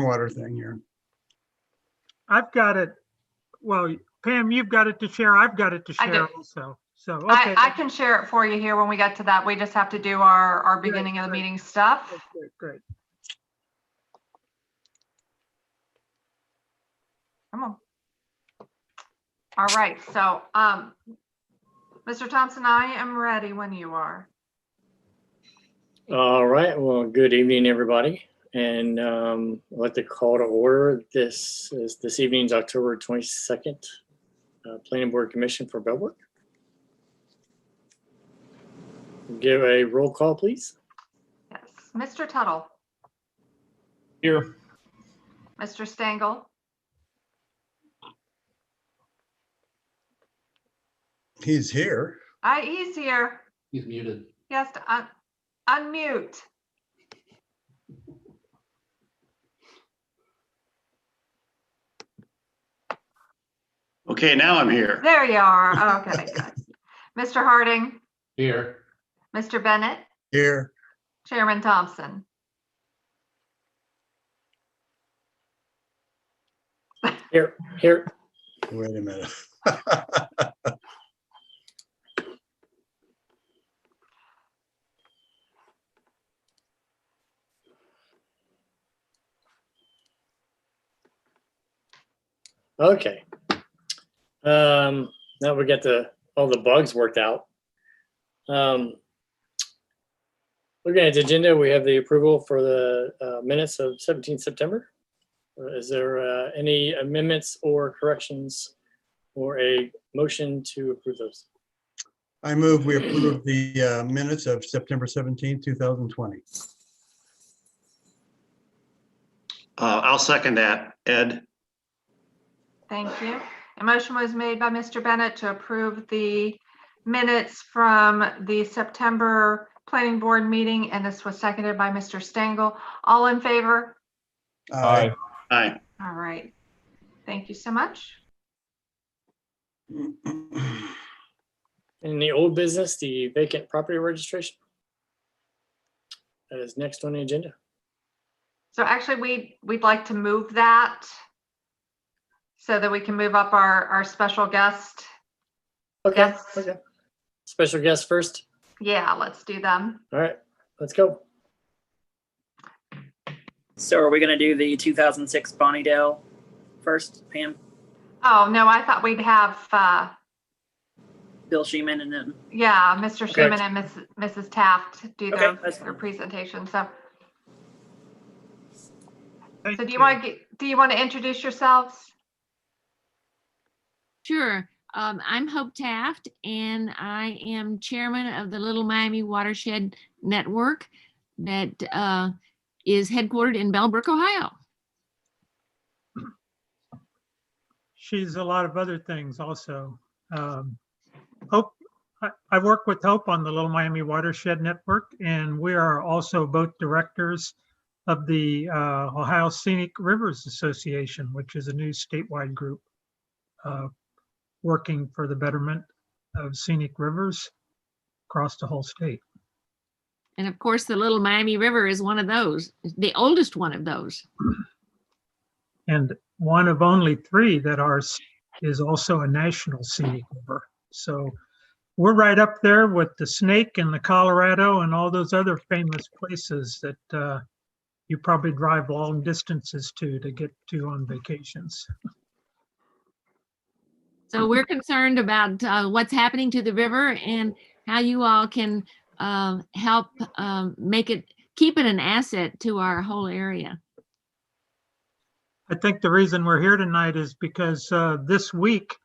stormwater thing here. I've got it. Well, Pam, you've got it to share. I've got it to I share do. also. So, okay. I can share it for you here when we get to that. We just have to do our beginning of the great. meeting stuff. Great. Come on. All right, so, Mr. Thompson, I am ready when you are. All right. Well, good evening, everybody. And I'd like to call to order. This evening's October 22nd Planning Board Commission for Bellbrook. Give a roll call, please. Yes, Mr. Tuttle, Here. Mr. Stengel, He's here. he's here. He's muted. He has to unmute. Okay, now I'm here. There you are. Okay, good. Mr. Harding, Here. Mr. Bennett, Here. Chairman Thompson. Here. Wait a minute. Okay. Now we got all the bugs worked out. Looking at the agenda, we have the approval for the minutes of 17 September. Is there any amendments or corrections or a motion to approve those? I move we approve the minutes of September 17, 2020. I'll second that, Ed. Thank you. A motion was made by Mr. Bennett to approve the minutes from the September Planning Board meeting, and this was seconded by Mr. Stengel. All in favor? Aye. Aye. All right. Thank you so much. In the old business, the vacant property registration. That is next on the agenda. So actually, we'd like to move that so that we can move up our special guest. Okay. Yes. Okay. Special guest first. Yeah, let's do them. All right, let's go. So are we going to do the 2006 Bonnie Dale first, Pam? Oh, no, I thought we'd have, Bill Sheeman and then, yeah, Mr. Okay. Schuman and Mrs. Taft do Okay, their that's fine. presentation. So Thank do you want to introduce yourselves? Sure. I'm Hope Taft, and I am chairman of the Little Miami Watershed Network that is headquartered in Bellbrook, Ohio. She's a lot of other things also. Hope, I work with Hope on the Little Miami Watershed Network, and we are also both directors of the Ohio Scenic Rivers Association, which is a new statewide group working for the betterment of scenic rivers across the whole state. And of course, the Little Miami River is one of those, the oldest one of those. And one of only 3 that is also a national scenic river. So we're right up there with the Snake and the Colorado and all those other famous places that you probably drive long distances to get to on vacations. So we're concerned about what's happening to the river and how you all can help keep it an asset to our whole area. I think the reason we're here tonight is because this week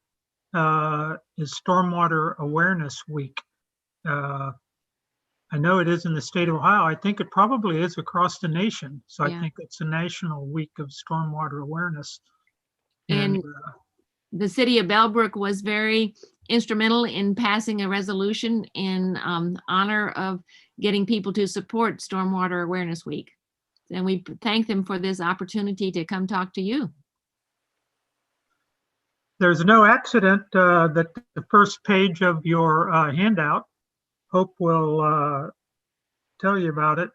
is Stormwater Awareness Week. I know it is in the state of Ohio. I think it probably is across the nation. So Yeah. I think it's a national week of stormwater awareness. And the city of Bellbrook was very instrumental in passing a resolution in honor of getting people to support Stormwater Awareness Week. And we thank them for this opportunity to come talk to you. There's no accident that the first page of your handout, Hope will tell you about it,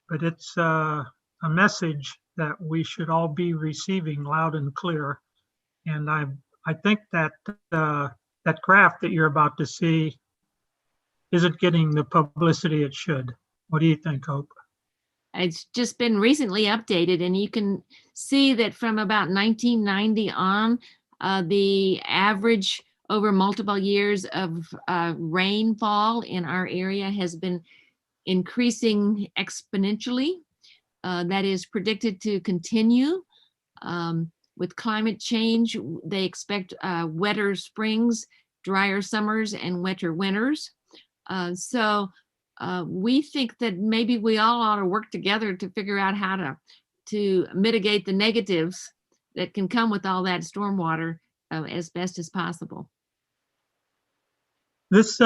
but it's a message that we should all be receiving loud and clear. And I think that that graph that you're about to see isn't getting the publicity it should. What do you think, Hope? It's just been recently updated, and you can see that from about 1990 on, the average over multiple years of rainfall in our area has been increasing exponentially. That is predicted to continue. With climate change, they expect wetter springs, drier summers, and wetter winters. So we think that maybe we all ought to work together to figure out how to mitigate the negatives that can come with all that stormwater as best as possible. This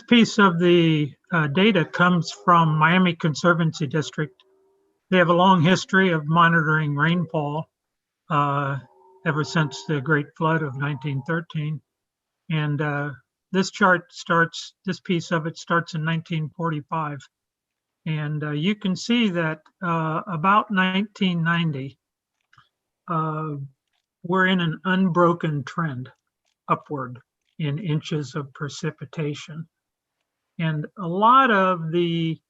piece of the data comes from Miami Conservancy District. They have a long history of monitoring rainfall ever since the Great Flood of 1913. And this piece of it starts in 1945. And you can see that about 1990, we're in an unbroken trend upward in inches of precipitation. And a lot of the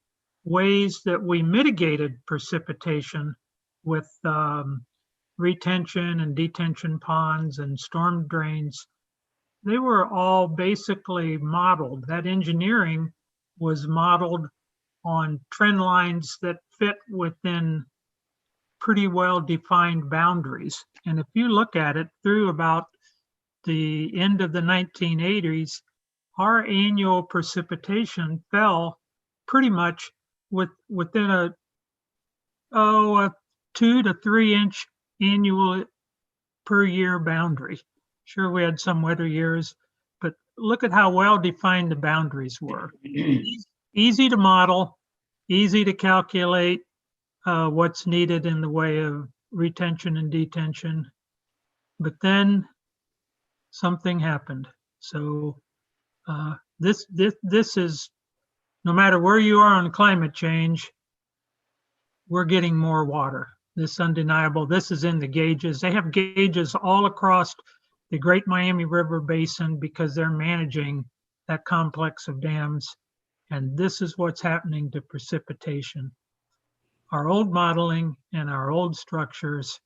ways that we mitigated precipitation with retention and detention ponds and storm drains, they were all basically modeled. That engineering was modeled on trend lines that fit within pretty well-defined boundaries. And if you look at it through about the end of the 1980s, our annual precipitation fell pretty much within a 2 to 3 inch annual per year boundary. Sure, we had some wetter years, but look at how well defined the boundaries were. Easy to model, easy to calculate what's needed in the way of retention and detention. But then something happened. So this is, no matter where you are on climate change, we're getting more water. This is undeniable. This is in the gauges. They have gauges all across the Great Miami River Basin because they're managing that complex of dams. And this is what's happening to precipitation. Our old modeling and our old structures,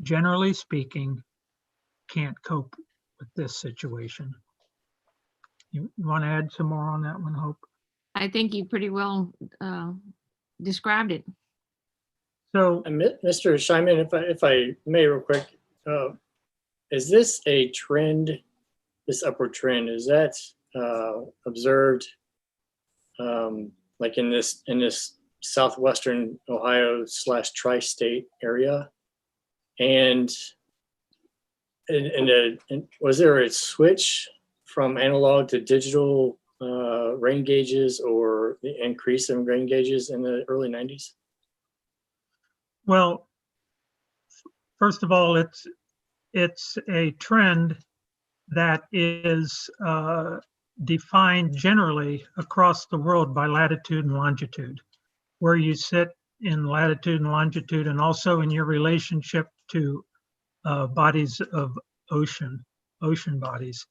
generally speaking, can't cope with this situation. You want to add some more on that one, Hope? I think you pretty well described it. So, Mr. Scheinman, if I may real quick, is this a trend, this upward trend, is that observed like in this southwestern Ohio / tri-state area? And was there a switch from analog to digital rain gauges or the increase in rain gauges in the early 90s? well, first of all, it's a trend that is defined generally across the world by latitude and longitude, where you sit in latitude and longitude, and also in your relationship to bodies of ocean bodies.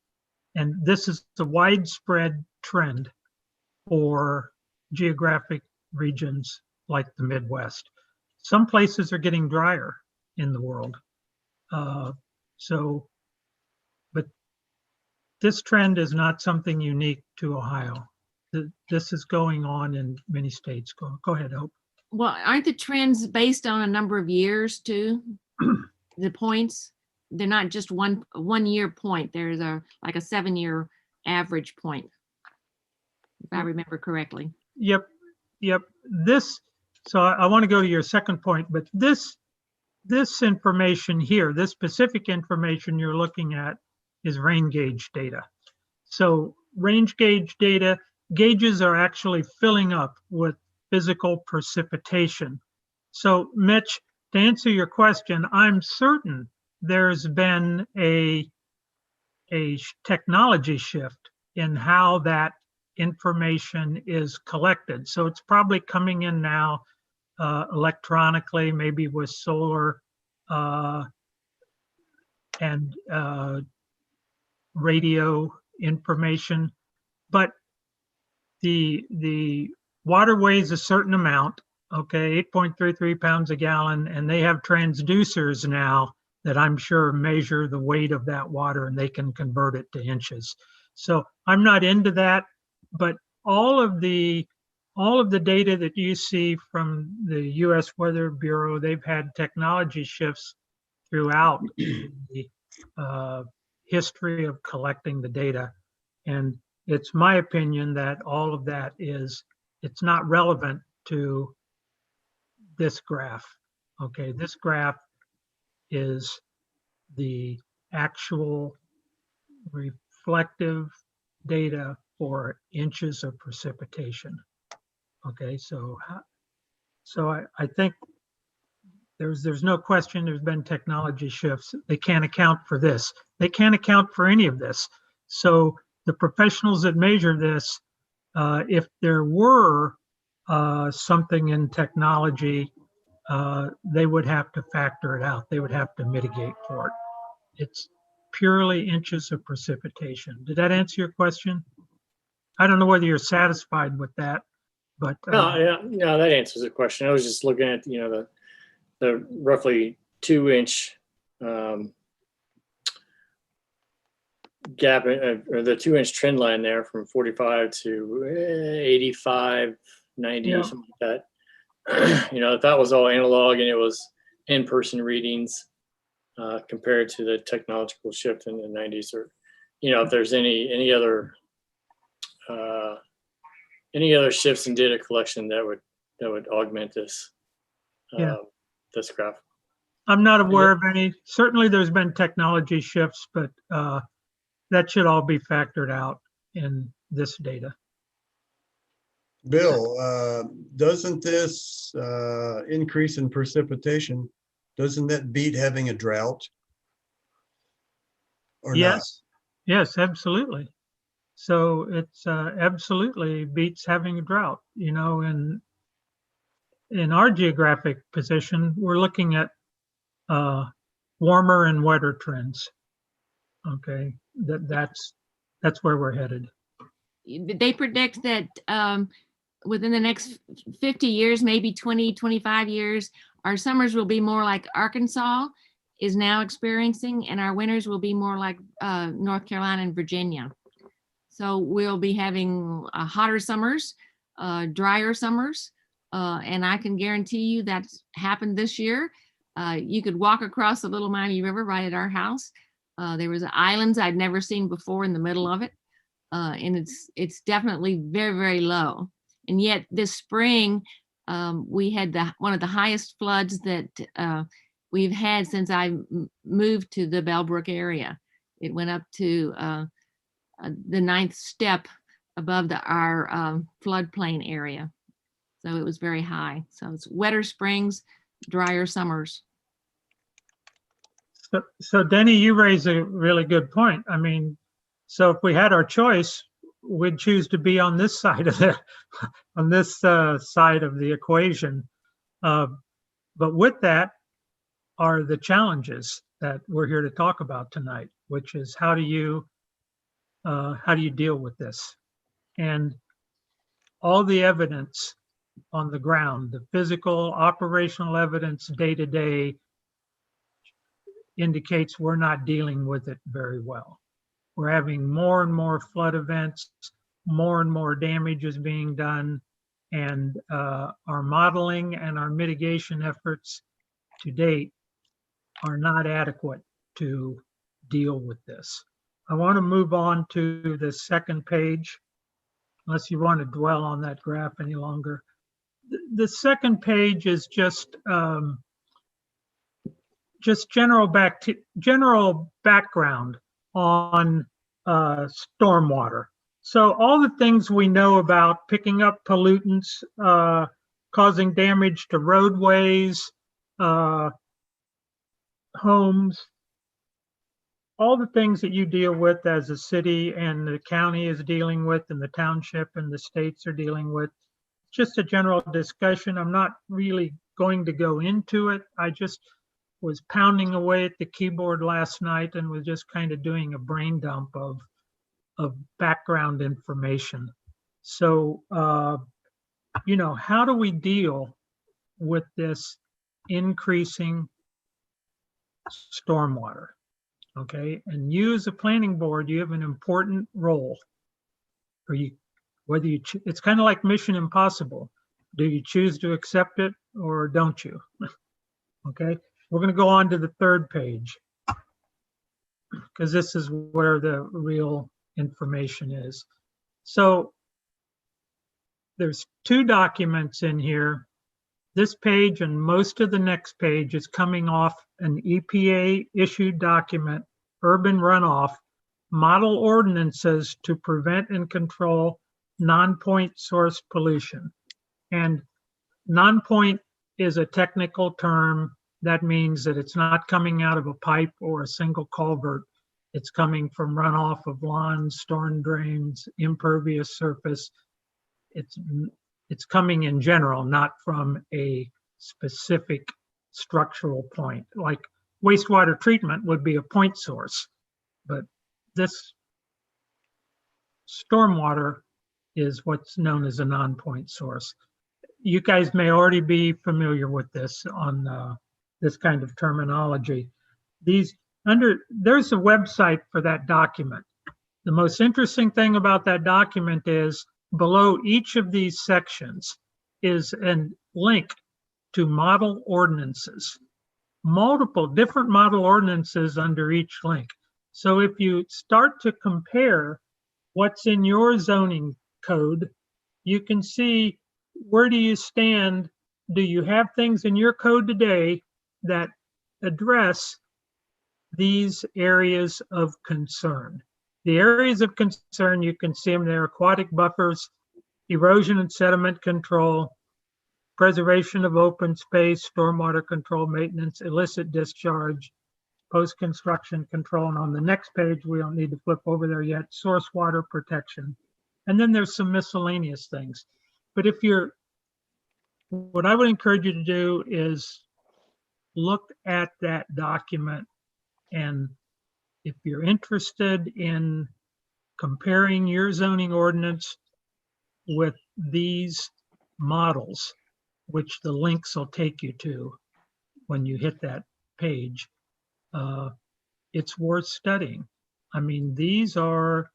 And this is a widespread trend for geographic regions like the Midwest. Some places are getting drier in the world. But this trend is not something unique to Ohio. This is going on in many states. Go ahead, Hope. Well, aren't the trends based on a number of years too? The points, they're not just one year point. There's like a 7-year average point, if I remember correctly. Yep. So I want to go to your second point, but this information here, this specific information you're looking at is rain gauge data. So range gauge data, gauges are actually filling up with physical precipitation. So Mitch, to answer your question, I'm certain there's been a technology shift in how that information is collected. So it's probably coming in now electronically, maybe with solar and radio information. But the water weighs a certain amount, okay, 8.33 pounds a gallon, and they have transducers now that I'm sure measure the weight of that water, and they can convert it to inches. So I'm not into that, but all of the data that you see from the U.S. Weather Bureau, they've had technology shifts throughout the history of collecting the data. And it's my opinion that all of that it's not relevant to this graph. Okay, this graph is the actual reflective data for inches of precipitation. Okay, so I think there's no question there's been technology shifts. They can't account for this. They can't account for any of this. So the professionals that measure this, if there were something in technology, they would have to factor it out. They would have to mitigate for it. It's purely inches of precipitation. Did that answer your question? I don't know whether you're satisfied with that, but No, that answers the question. I was just looking at, the roughly 2-inch gap, or the 2-inch trend line there from 45 to 85, 90, Yeah. something like that. If that was all analog and it was in-person readings compared to the technological shift in the 90s, or if there's any other shifts in data collection that would augment this this graph. I'm not aware of any. Certainly there's been technology shifts, but that should all be factored out in this data. Bill, doesn't this increase in precipitation, doesn't that beat having a drought? Or not? Yes, absolutely. So it's absolutely beats having a drought. In our geographic position, we're looking at warmer and wetter trends. Okay, that's where we're headed. They predict that within the next 50 years, maybe 20, 25 years, our summers will be more like Arkansas is now experiencing, and our winters will be more like North Carolina and Virginia. So we'll be having hotter summers, drier summers, and I can guarantee you that's happened this year. You could walk across the Little Miami River right at our house. There was islands I'd never seen before in the middle of it. And it's definitely very, very low. And yet this spring, we had one of the highest floods that we've had since I moved to the Bellbrook area. It went up to the 9th step above our floodplain area. So it was very high. So it's wetter springs, drier summers. So Denny, you raise a really good point. I mean, so if we had our choice, we'd choose to be on this side of the side of the equation. But with that are the challenges that we're here to talk about tonight, which is how do you deal with this? And all the evidence on the ground, the physical, operational evidence day to day indicates we're not dealing with it very well. We're having more and more flood events, more and more damage is being done, and our modeling and our mitigation efforts to date are not adequate to deal with this. I want to move on to the second page, unless you want to dwell on that graph any longer. The second page is just general background on stormwater. So all the things we know about picking up pollutants, causing damage to roadways, homes, all the things that you deal with as a city and the county is dealing with and the township and the states are dealing with. just a general discussion. I'm not really going to go into it. I just was pounding away at the keyboard last night and was just kind of doing a brain dump of background information. So, you know, how do we deal with this increasing stormwater? Okay, and you as a planning board, you have an important role. Or it's kind of like Mission Impossible. Do you choose to accept it or don't you? Okay, we're going to go on to the third page because this is where the real information is. So there's two documents in here. This page and most of the next page is coming off an EPA issued document, Urban Runoff, Model Ordinances to Prevent and Control Non-Point Source Pollution. And non-point is a technical term. That means that it's not coming out of a pipe or a single culvert. It's coming from runoff of lawns, storm drains, impervious surface. It's coming in general, not from a specific structural point. Like wastewater treatment would be a point source, but this stormwater is what's known as a non-point source. You guys may already be familiar with this on this kind of terminology. There's a website for that document. The most interesting thing about that document is below each of these sections is a link to model ordinances, multiple different model ordinances under each link. So if you start to compare what's in your zoning code, you can see where do you stand? Do you have things in your code today that address these areas of concern? The areas of concern, you can see them there: aquatic buffers, erosion and sediment control, preservation of open space, stormwater control, maintenance, illicit discharge, post-construction control. And on the next page, we don't need to flip over there yet, source water protection. And then there's some miscellaneous things. But what I would encourage you to do is look at that document, and if you're interested in comparing your zoning ordinance with these models, which the links will take you to when you hit that page, it's worth studying. I mean, these are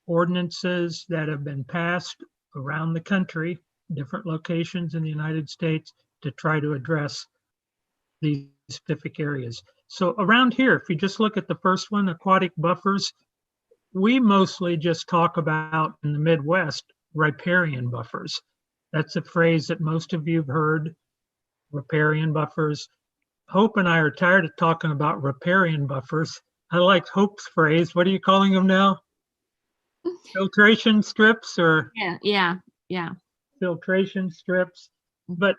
ordinances that have been passed around the country, different locations in the United States, to try to address these specific areas. So around here, if you just look at the first one, aquatic buffers, we mostly just talk about in the Midwest, riparian buffers. That's a phrase that most of you have heard, riparian buffers. Hope and I are tired of talking about riparian buffers. I like Hope's phrase. What are you calling them now? Filtration strips or? Yeah. Filtration strips. But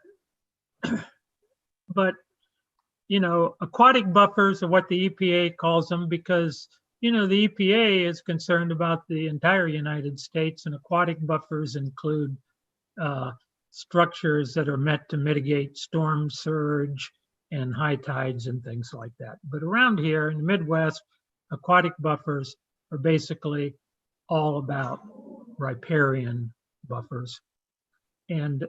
you know, aquatic buffers are what the EPA calls them because, you know, the EPA is concerned about the entire United States, and aquatic buffers include structures that are meant to mitigate storm surge and high tides and things like that. But around here in the Midwest, aquatic buffers are basically all about riparian buffers. And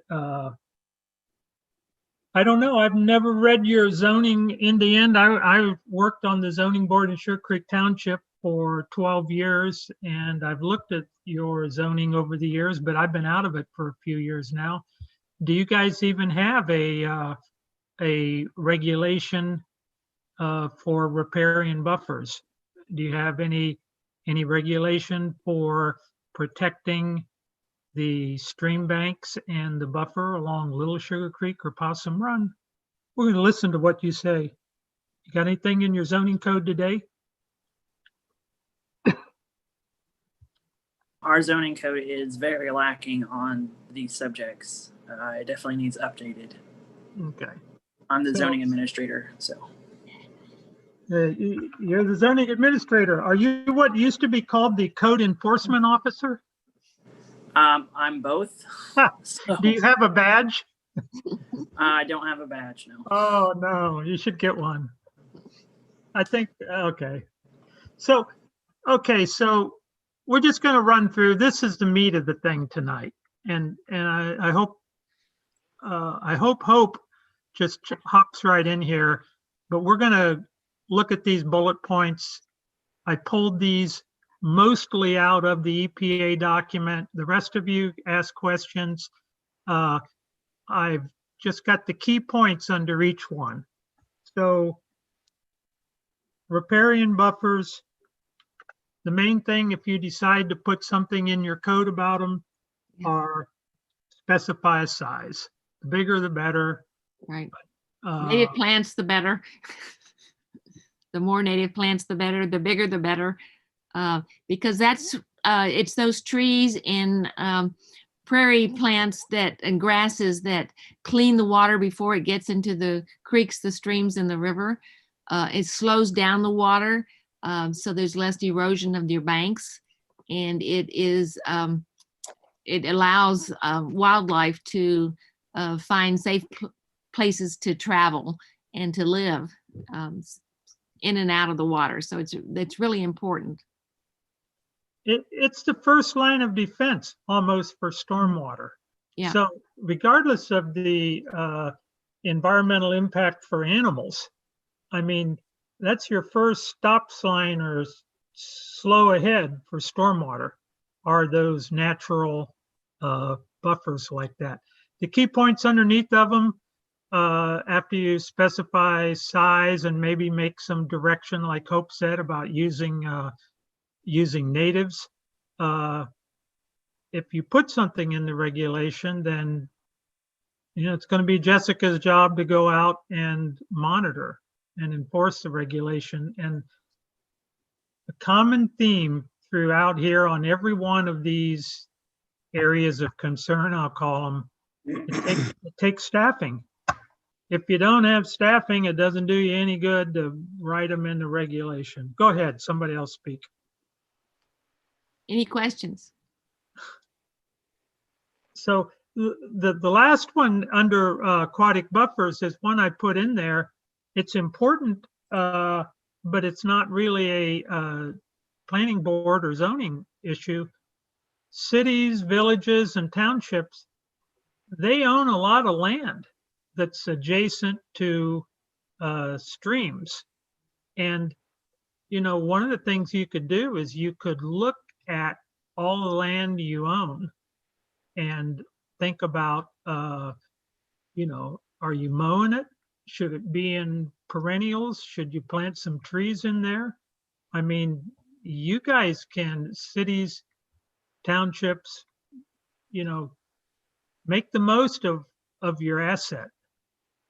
I don't know, I've never read your zoning in the end. I worked on the zoning board in Sugar Creek Township for 12 years, and I've looked at your zoning over the years, but I've been out of it for a few years now. Do you guys even have a regulation for riparian buffers? Do you have any regulation for protecting the stream banks and the buffer along Little Sugar Creek or Possum Run? We're going to listen to what you say. You got anything in your zoning code today? Our zoning code is very lacking on these subjects. It definitely needs updated. Okay. I'm the So- zoning administrator, so. You're the zoning administrator. Are you what used to be called the code enforcement officer? I'm both. Ha, So, Do you have a badge? I don't have a badge, no. Oh, no, you should get one. I think, okay. So, so we're just going to run through, this is the meat of the thing tonight. And I hope, Hope just hops right in here, but we're going to look at these bullet points. I pulled these mostly out of the EPA document. The rest of you ask questions. I've just got the key points under each one. So riparian buffers, the main thing, if you decide to put something in your code about them, are specify a size. The bigger, the better. Right. Uh, Native plants, the better. The more native plants, the better. The bigger, the better. Because that's, it's those trees and prairie plants and grasses that clean the water before it gets into the creeks, the streams, and the river. It slows down the water, so there's less erosion of your banks, and it allows wildlife to find safe places to travel and to live in and out of the water. So it's really important. It's the first line of defense almost for stormwater. Yeah. So regardless of the environmental impact for animals, I mean, that's your first stop sign or slow ahead for stormwater, are those natural buffers like that. The key points underneath of them, after you specify size and maybe make some direction, like Hope said, about using natives. If you put something in the regulation, then it's going to be Jessica's job to go out and monitor and enforce the regulation. And the common theme throughout here on every one of these areas of concern, I'll call them, it takes staffing. If you don't have staffing, it doesn't do you any good to write them in the regulation. Go ahead, somebody else speak. Any questions? So the last one under aquatic buffers is one I put in there. It's important, but it's not really a planning board or zoning issue. Cities, villages, and townships, they own a lot of land that's adjacent to streams. And, one of the things you could do is you could look at all the land you own and think about, are you mowing it? Should it be in perennials? Should you plant some trees in there? I mean, you guys can, cities, townships, make the most of your asset.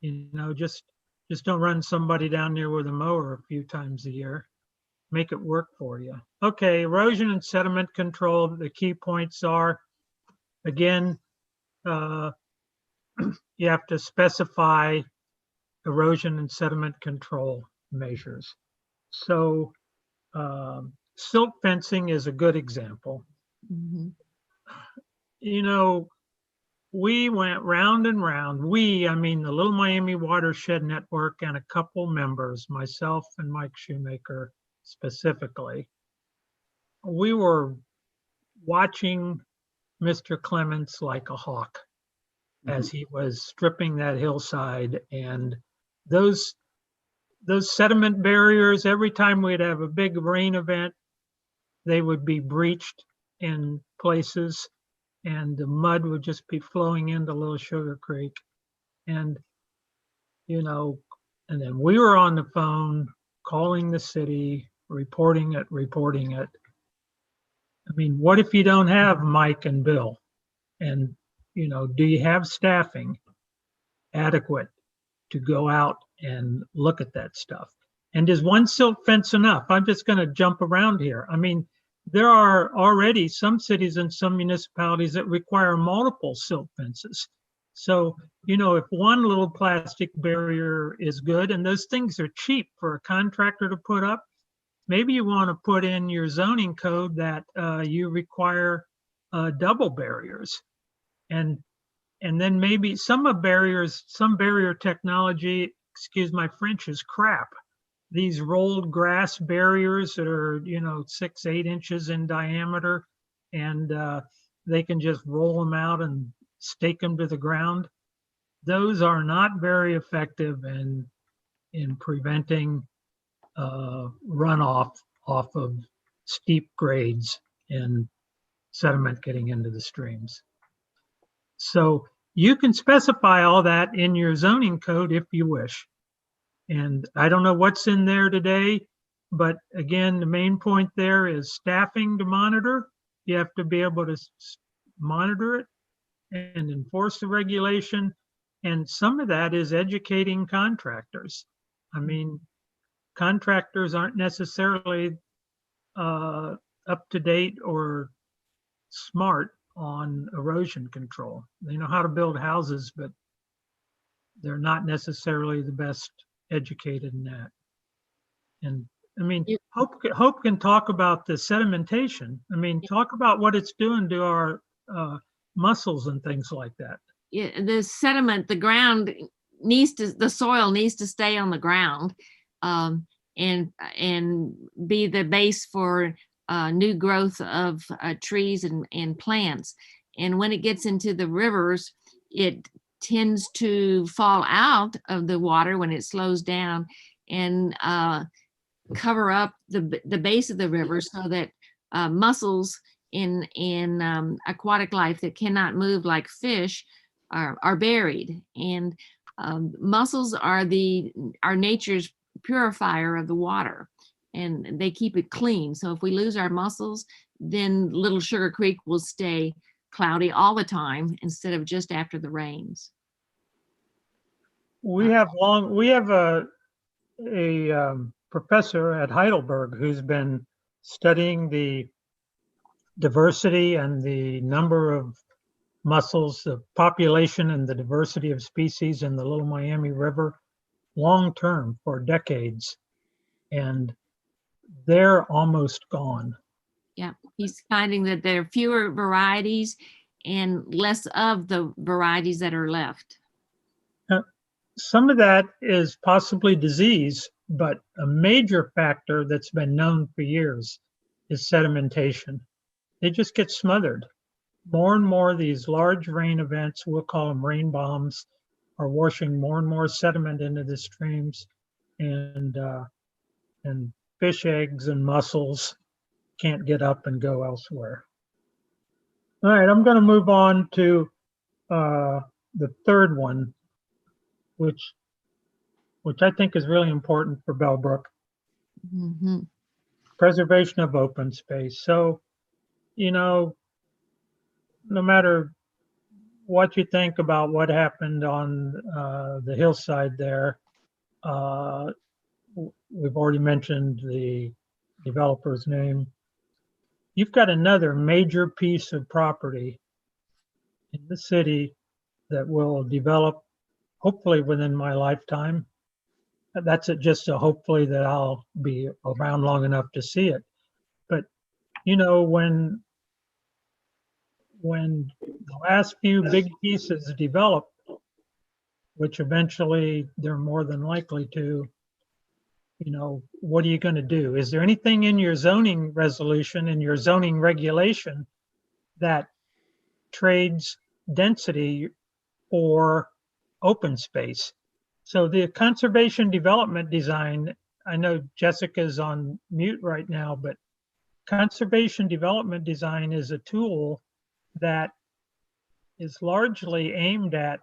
Just don't run somebody down there with a mower a few times a year. Make it work for you. Okay, erosion and sediment control. The key points are, again, you have to specify erosion and sediment control measures. So silt fencing is a good example. Mm-hmm. We went round and round. I mean the Little Miami Watershed Network and a couple members, myself and Mike Shoemaker specifically, we were watching Mr. Clements like a hawk as he was stripping that hillside. And those sediment barriers, every time we'd have a big rain event, they would be breached in places, and the mud would just be flowing into Little Sugar Creek. And, and then we were on the phone calling the city, reporting it. I mean, what if you don't have Mike and Bill? And, do you have staffing adequate to go out and look at that stuff? And is one silt fence enough? I'm just going to jump around here. I mean, there are already some cities and some municipalities that require multiple silt fences. So, if one little plastic barrier is good, and those things are cheap for a contractor to put up, maybe you want to put in your zoning code that you require double barriers. And then maybe some barrier technology, excuse my French, is crap. These rolled grass barriers that are, 6, 8 inches in diameter, and they can just roll them out and stake them to the ground. Those are not very effective in preventing runoff off of steep grades and sediment getting into the streams. So you can specify all that in your zoning code if you wish. And I don't know what's in there today, but again, the main point there is staffing to monitor. You have to be able to monitor it and enforce the regulation. And some of that is educating contractors. I mean, contractors aren't necessarily up to date or smart on erosion control. They know how to build houses, but they're not necessarily the best educated in that. And I mean, Hope can talk about the sedimentation. I mean, talk about what it's doing to our mussels and things like that. Yeah, the sediment, the ground the soil needs to stay on the ground and be the base for new growth of trees and plants. And when it gets into the rivers, it tends to fall out of the water when it slows down and cover up the base of the river so that mussels in aquatic life that cannot move like fish are buried. And mussels are nature's purifier of the water, and they keep it clean. So if we lose our mussels, then Little Sugar Creek will stay cloudy all the time instead of just after the rains. We have a professor at Heidelberg who's been studying the diversity and the number of mussels, the population and the diversity of species in the Little Miami River long term for decades, and they're almost gone. Yeah, he's finding that there are fewer varieties and less of the varieties that are left. Some of that is possibly disease, but a major factor that's been known for years is sedimentation. They just get smothered. More and more of these large rain events, we'll call them rain bombs, are washing more and more sediment into the streams, and fish eggs and mussels can't get up and go elsewhere. All right, I'm going to move on to the third one, which I think is really important for Bellbrook. Mm-hmm. Preservation of open space. So, no matter what you think about what happened on the hillside there, we've already mentioned the developer's name. You've got another major piece of property in the city that will develop hopefully within my lifetime. That's just a hopefully that I'll be around long enough to see it. But when the last few big pieces develop, which eventually they're more than likely to, what are you going to do? Is there anything in your zoning resolution, in your zoning regulation, that trades density for open space? So the conservation development design, I know Jessica's on mute right now, but conservation development design is a tool that is largely aimed at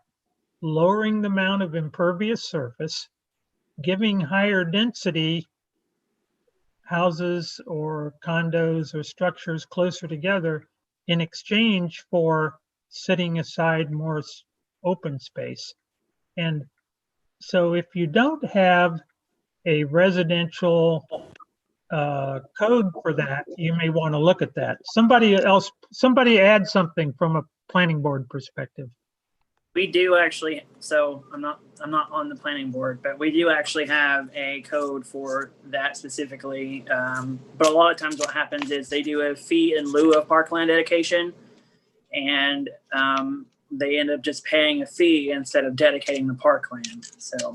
lowering the amount of impervious surface, giving higher density houses or condos or structures closer together in exchange for setting aside more open space. And so if you don't have a residential code for that, you may want to look at that. Somebody add something from a planning board perspective. We do actually, so I'm not on the planning board, but we do actually have a code for that specifically. But a lot of times what happens is they do a fee in lieu of parkland dedication. and they end up just paying a fee instead of dedicating the parkland. So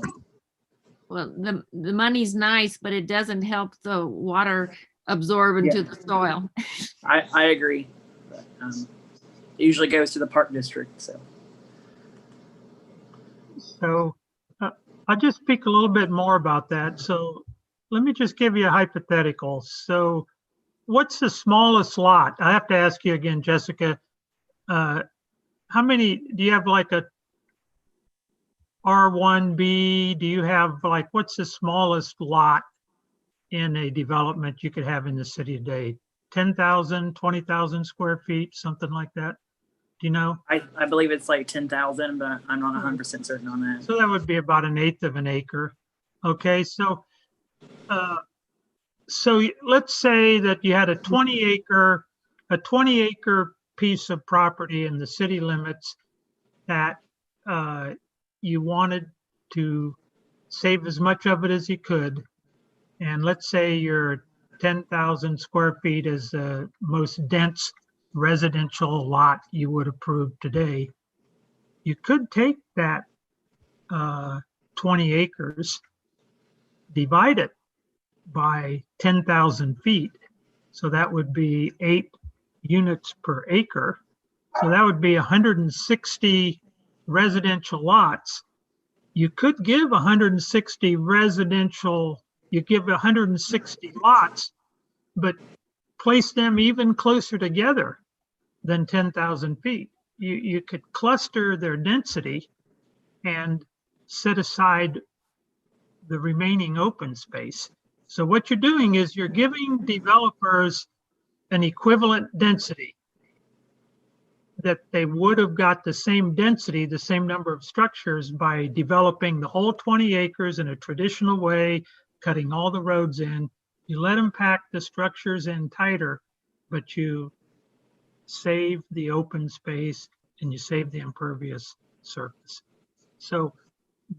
Well, the money's nice, but it doesn't help the water absorb into the soil. I agree. But, it usually goes to the park district. So I'll just speak a little bit more about that. So let me just give you a hypothetical. So what's the smallest lot? I have to ask you again, Jessica. How many, do you have like a R1B? Do you have like, what's the smallest lot in a development you could have in the city today? 10,000, 20,000 square feet, something like that? Do you know? I believe it's like 10,000, but I'm not 100% certain on that. So that would be about 1/8 of an acre. Okay, so let's say that you had a 20 acre piece of property in the city limits that you wanted to save as much of it as you could. And let's say your 10,000 square feet is the most dense residential lot you would approve today. You could take that 20 acres, divide it by 10,000 feet. So that would be 8 units per acre. So that would be 160 residential lots. You could give 160 lots, but place them even closer together than 10,000 feet. You could cluster their density and set aside the remaining open space. So what you're doing is you're giving developers an equivalent density that they would have got the same density, the same number of structures by developing the whole 20 acres in a traditional way, cutting all the roads in. You let them pack the structures in tighter, but you save the open space and you save the impervious surface. So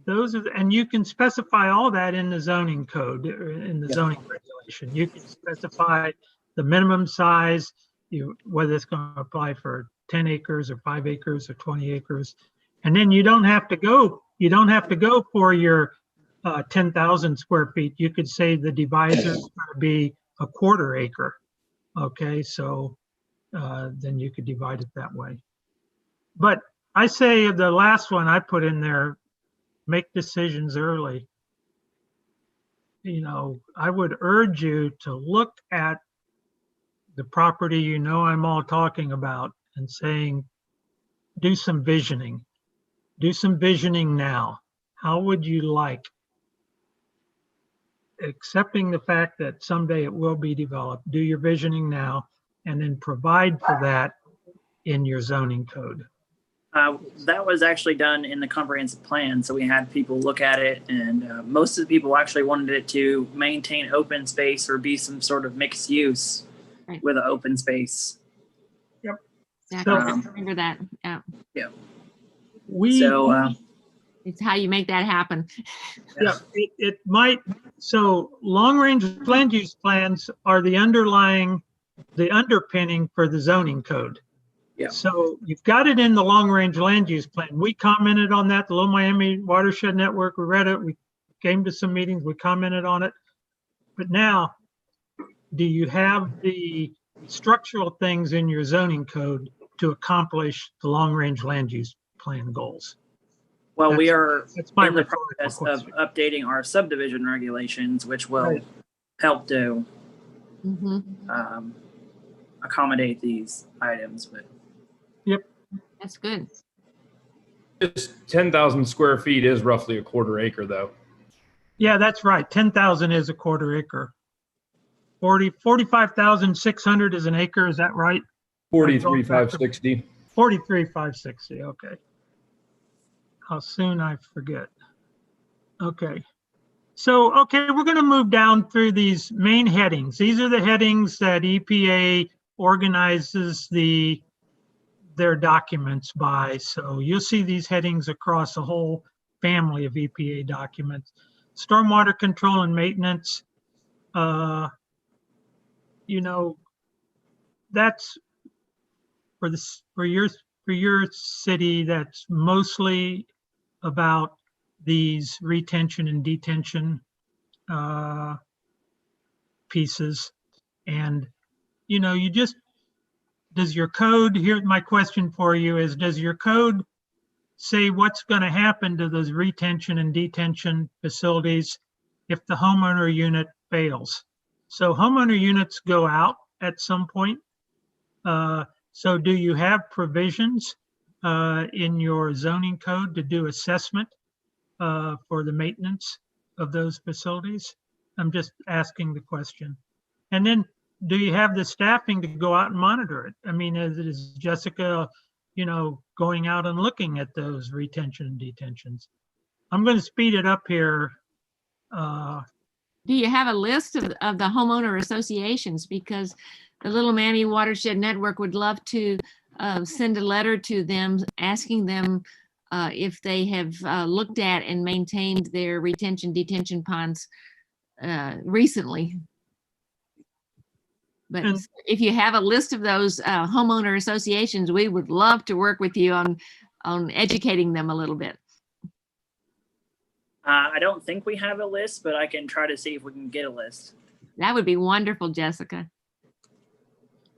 those are, and you can specify all that in the zoning code, in the zoning regulation. You can specify the minimum size, whether it's going to apply for 10 acres or 5 acres or 20 acres. And then you don't have to go for your 10,000 square feet. You could say the divisor is going to be a 1/4 acre. Okay, so then you could divide it that way. But I say the last one I put in there, make decisions early. You know, I would urge you to look at the property you know I'm all talking about and saying, do some visioning. Do some visioning now. How would you like, accepting the fact that someday it will be developed, do your visioning now and then provide for that in your zoning code. That was actually done in the comprehensive plan. So we had people look at it, and most of the people actually wanted it to maintain open space or be some sort of mixed use with an open space. Yep. Exactly. So- I remember that. Yeah. It's how you make that happen. Yeah, it might, so long-range land use plans are the underpinning for the zoning code. Yeah. So you've got it in the long-range land use plan. We commented on that, the Little Miami Watershed Network, we read it, we came to some meetings, we commented on it. But now, do you have the structural things in your zoning code to accomplish the long-range land use plan goals? Well, we are That's my in the rhetorical process question. of updating our subdivision regulations, which will help to Mhm. accommodate these items. But That's good. Just 10,000 square feet is roughly a 1/4 acre though. Yeah, that's right. 10,000 is a 1/4 acre. 45,600 is an acre, is that right? 43,560. 43,560, okay. How soon I forget. Okay. So, okay, we're going to move down through these main headings. These are the headings that EPA organizes their documents by. So you'll see these headings across a whole family of EPA documents. Stormwater control and maintenance, you know, that's for this, for your city, that's mostly about these retention and detention pieces. And, you know, does your code, here, my question for you is, does your code say what's going to happen to those retention and detention facilities if the homeowner unit fails? So homeowner units go out at some point. So do you have provisions in your zoning code to do assessment for the maintenance of those facilities? I'm just asking the question. And then do you have the staffing to go out and monitor it? I mean, is Jessica, you know, going out and looking at those retention and detentions? I'm going to speed it up here. Do you have a list of the homeowner associations? Because the Little Miami Watershed Network would love to send a letter to them asking them if they have looked at and maintained their retention detention ponds recently. But And- if you have a list of those homeowner associations, we would love to work with you on educating them a little bit. I don't think we have a list, but I can try to see if we can get a list. That would be wonderful, Jessica.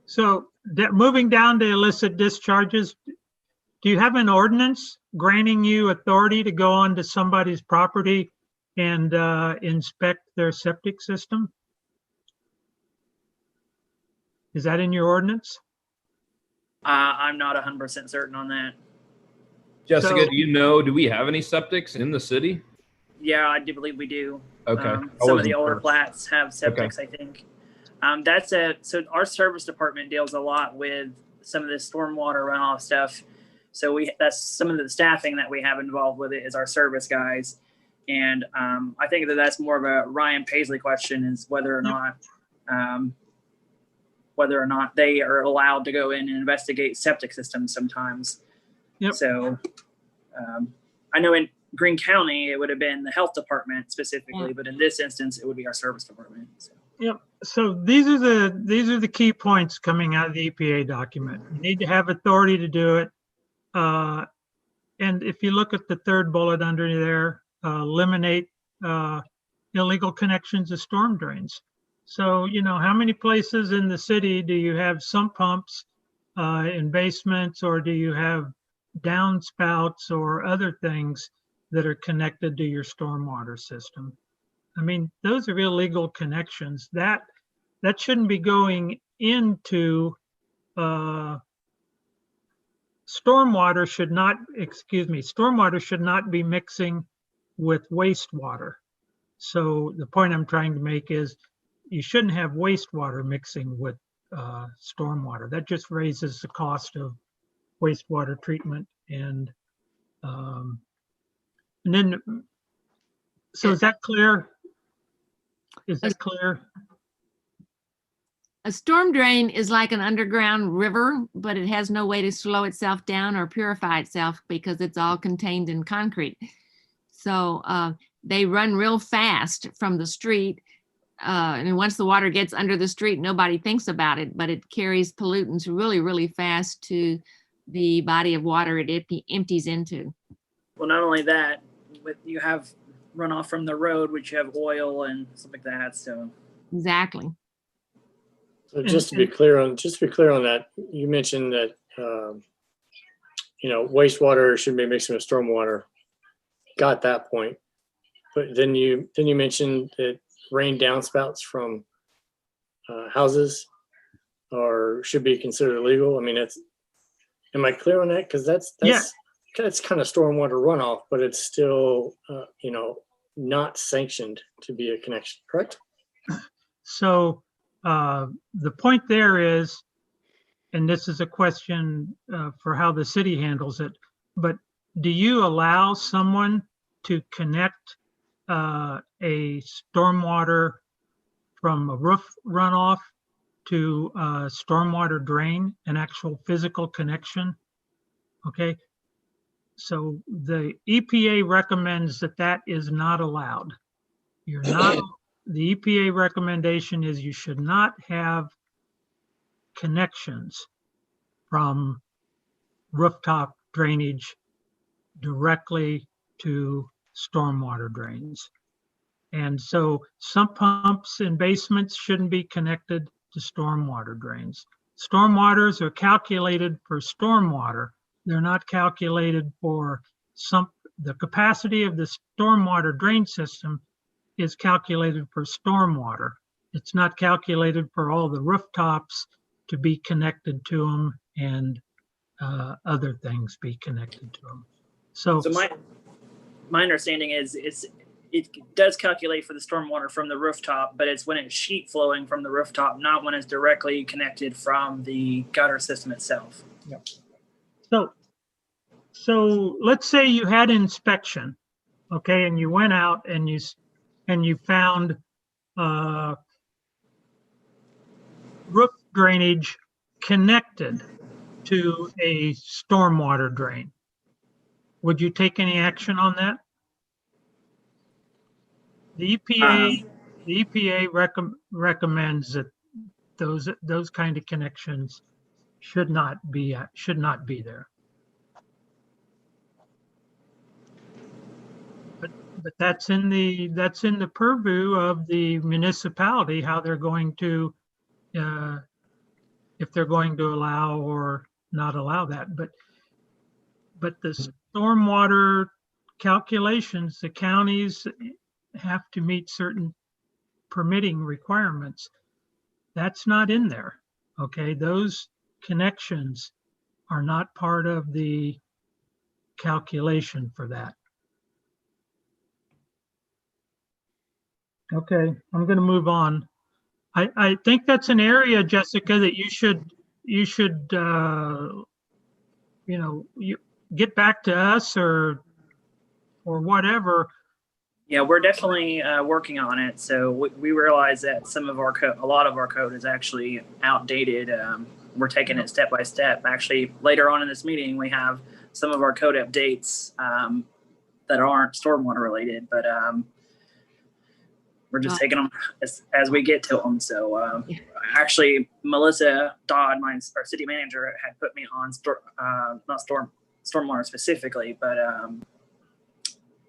So moving down to illicit discharges, do you have an ordinance granting you authority to go onto somebody's property and inspect their septic system? Is that in your ordinance? I'm not 100% certain on that. Jessica, So- do you know, do we have any septics in the city? Yeah, I do believe we do. Okay. I Some of wasn't the older sure. flats have septics, I think. So our service department deals a lot with some of this stormwater runoff stuff. So that's some of the staffing that we have involved with it is our service guys. And I think that's more of a Ryan Paisley question, is whether or not they are allowed to go in and investigate septic systems sometimes. Yep. So I know in Greene County, it would have been the health department specifically, but in this instance, it would be our service department. So. Yep. So these are the key points coming out of the EPA document. You need to have authority to do it. And if you look at the third bullet under there, eliminate illegal connections of storm drains. So, you know, how many places in the city do you have sump pumps in basements, or do you have downspouts or other things that are connected to your stormwater system? I mean, those are illegal connections. That shouldn't be going into stormwater should not be mixing with wastewater. So the point I'm trying to make is you shouldn't have wastewater mixing with stormwater. That just raises the cost of wastewater treatment. And then, so is that clear? Is that clear? A storm drain is like an underground river, but it has no way to slow itself down or purify itself because it's all contained in concrete. So they run real fast from the street. And once the water gets under the street, nobody thinks about it, but it carries pollutants really, really fast to the body of water it empties into. Well, not only that, but you have runoff from the road, which you have oil and stuff like that. So Exactly. So just to be clear on that, you mentioned that, wastewater should be mixing with stormwater. Got that point. But then you mentioned that rain downspouts from houses should be considered illegal. I mean, am I clear on that? Because that's kind of stormwater runoff, but it's still, not sanctioned to be a connection, correct? So the point there is, and this is a question for how the city handles it, but do you allow someone to connect a stormwater from a roof runoff to a stormwater drain, an actual physical connection? Okay. So the EPA recommends that is not allowed. You're not, the EPA recommendation is you should not have connections from rooftop drainage directly to stormwater drains. And so sump pumps in basements shouldn't be connected to stormwater drains. Stormwaters are calculated for stormwater. They're not calculated for the capacity of the stormwater drain system is calculated for stormwater. It's not calculated for all the rooftops to be connected to them and other things be connected to them. So my understanding is it does calculate for the stormwater from the rooftop, but it's when it's sheet flowing from the rooftop, not when it's directly connected from the gutter system itself. So let's say you had inspection, okay, and you went out and you found roof drainage connected to a stormwater drain. Would you take any action on that? The EPA recommends that those kind of connections should not be there. But that's in the purview of the municipality, how they're going to, if they're going to allow or not allow that. But the stormwater calculations, the counties have to meet certain permitting requirements. That's not in there, okay? Those connections are not part of the calculation for that. Okay, I'm going to move on. I think that's an area, Jessica, that you should you get back to us or whatever. Yeah, we're definitely working on it. So we realize that a lot of our code is actually outdated. We're taking it step by step. Actually, later on in this meeting, we have some of our code updates that aren't stormwater related, but we're just taking them as we get to them. So actually, Melissa Dodd, our city manager, had put me on not stormwater specifically, but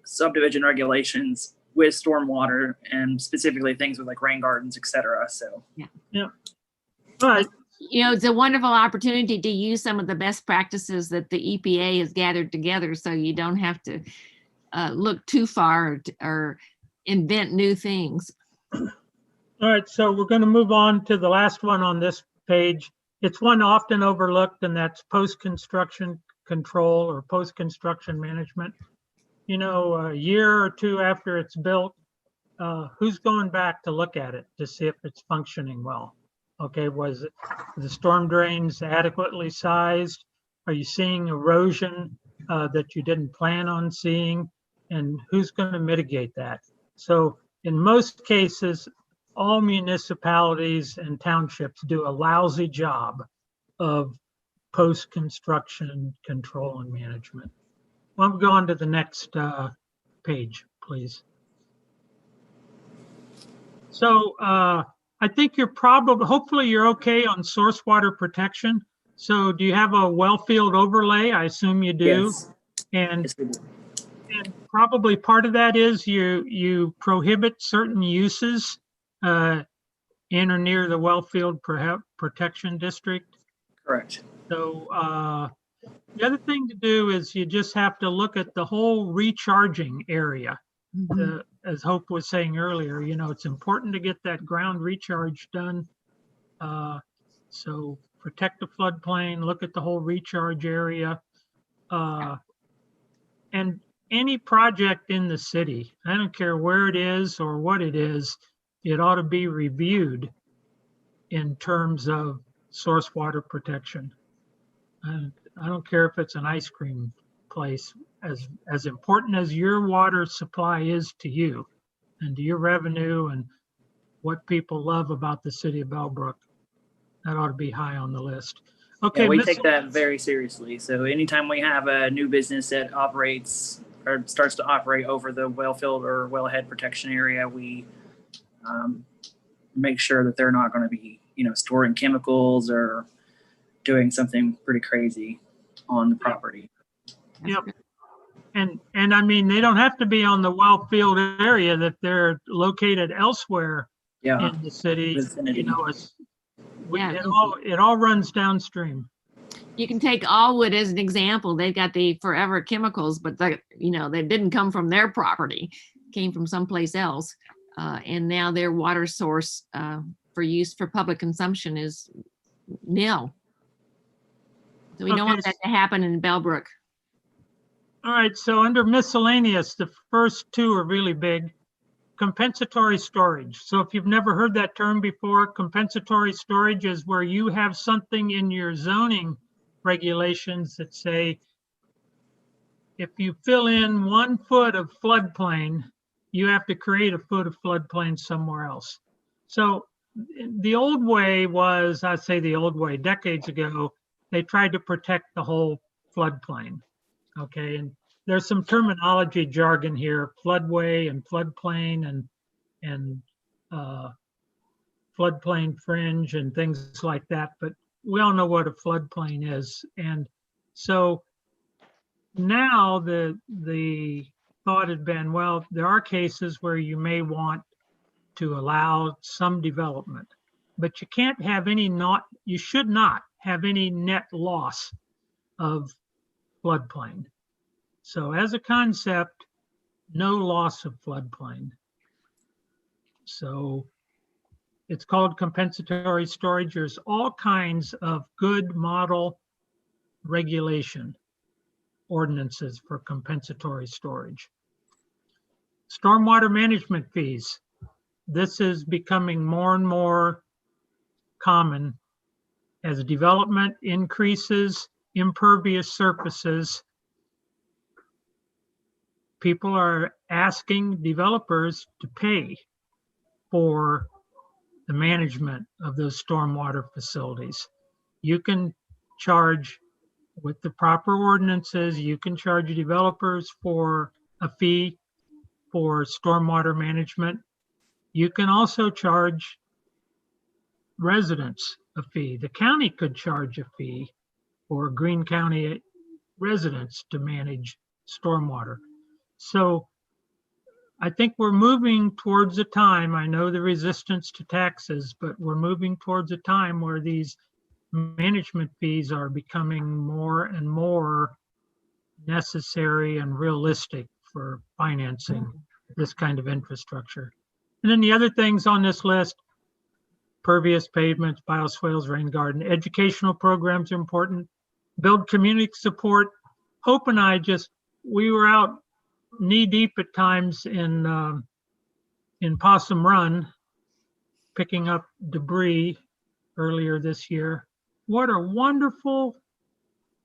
subdivision regulations with stormwater and specifically things with like rain gardens, et cetera. So yeah. But it's a wonderful opportunity to use some of the best practices that the EPA has gathered together, so you don't have to look too far or invent new things. All right, so we're going to move on to the last one on this page. It's one often overlooked, and that's post-construction control or post-construction management. A year or two after it's built, who's going back to look at it to see if it's functioning well? Okay, was the storm drains adequately sized? Are you seeing erosion that you didn't plan on seeing? And who's going to mitigate that? So in most cases, all municipalities and townships do a lousy job of post-construction control and management. Well, go on to the next page, please. So I think hopefully you're okay on source water protection. So do you have a well field overlay? I assume you do. yes. And Yes, we do. and probably part of that is you prohibit certain uses in or near the wellfield protection district. Correct. So the other thing to do is you just have to look at the whole recharging area. As Hope was saying earlier, it's important to get that ground recharge done. So protect the floodplain, look at the whole recharge area. And any project in the city, I don't care where it is or what it is, it ought to be reviewed in terms of source water protection. I don't care if it's an ice cream place, as important as your water supply is to you and to your revenue and what people love about the city of Bellbrook, that ought to be high on the list. Okay, Yeah, we take that very seriously. So anytime we have a new business that operates or starts to operate over the wellfield or wellhead protection area, we make sure that they're not going to be, storing chemicals or doing something pretty crazy on the property. Yep. And I mean, they don't have to be on the well-filled area, that they're located elsewhere Yeah. in the city. Vicinity. You know, Yeah. it all runs downstream. You can take Allwood as an example. They've got the Forever Chemicals, but they didn't come from their property, came from someplace else. And now their water source for use for public consumption is nil. So we don't want Okay. that to happen in Bellbrook. All right, so under miscellaneous, the first two are really big. Compensatory storage. So if you've never heard that term before, compensatory storage is where you have something in your zoning regulations that say, if you fill in 1 foot of floodplain, you have to create a foot of floodplain somewhere else. So the old way was, I say the old way, decades ago, they tried to protect the whole floodplain. Okay, and there's some terminology jargon here, floodway and floodplain and floodplain fringe and things like that, but we all know what a floodplain is. And so now the thought had been, well, there are cases where you may want to allow some development, but you can't have you should not have any net loss of floodplain. So as a concept, no loss of floodplain. So it's called compensatory storage. There's all kinds of good model regulation ordinances for compensatory storage. Stormwater management fees. This is becoming more and more common as development increases impervious surfaces. People are asking developers to pay for the management of those stormwater facilities. You can charge, with the proper ordinances, you can charge developers for a fee for stormwater management. You can also charge residents a fee. The county could charge a fee for Greene County residents to manage stormwater. So I think we're moving towards a time, I know the resistance to taxes, but we're moving towards a time where these management fees are becoming more and more necessary and realistic for financing this kind of infrastructure. And then the other things on this list, pervious pavements, bioswales, rain garden, educational programs are important. Build community support. Hope and I we were out knee deep at times in Possum Run, picking up debris earlier this year. What a wonderful,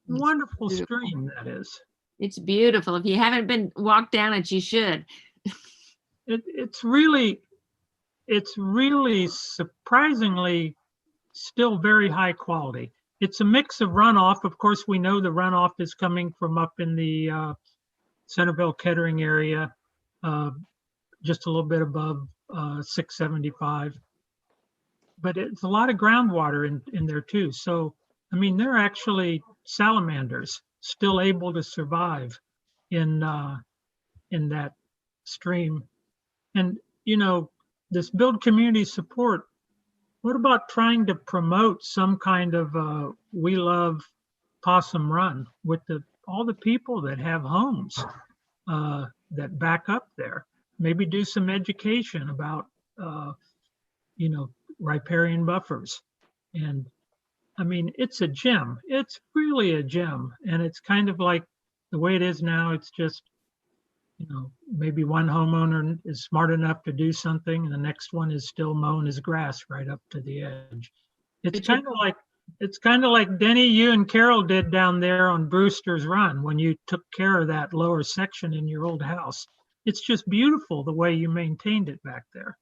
wonderful stream that is. It's beautiful. If you haven't walked down it, you should. It's really surprisingly still very high quality. It's a mix of runoff. Of course, we know the runoff is coming from up in the Centerville Kettering area, just a little bit above 675. But it's a lot of groundwater in there too. So, I mean, they're actually salamanders still able to survive in that stream. And, you know, this build community support, what about trying to promote some kind of We Love Possum Run with all the people that have homes that back up there? Maybe do some education about, riparian buffers. And I mean, it's a gem. It's really a gem. And it's kind of like the way it is now, it's just, maybe one homeowner is smart enough to do something and the next one is still mowing his grass right up to the edge. It's kind of like Denny, you and Carol did down there on Brewster's Run when you took care of that lower section in your old house. It's just beautiful the way you maintained it back there.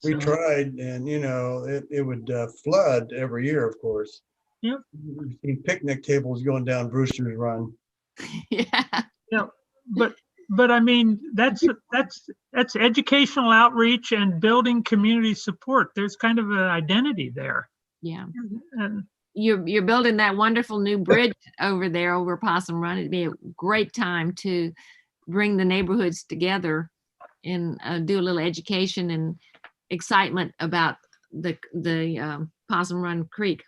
We So, tried and, it would flood every year, of course. Yep. We've seen picnic tables going down Brewster's Run. Yeah. But I mean, that's educational outreach and building community support. There's kind of an identity there. Yeah. And you're building that wonderful new bridge over there over Possum Run. It'd be a great time to bring the neighborhoods together and do a little education and excitement about the Possum Run Creek.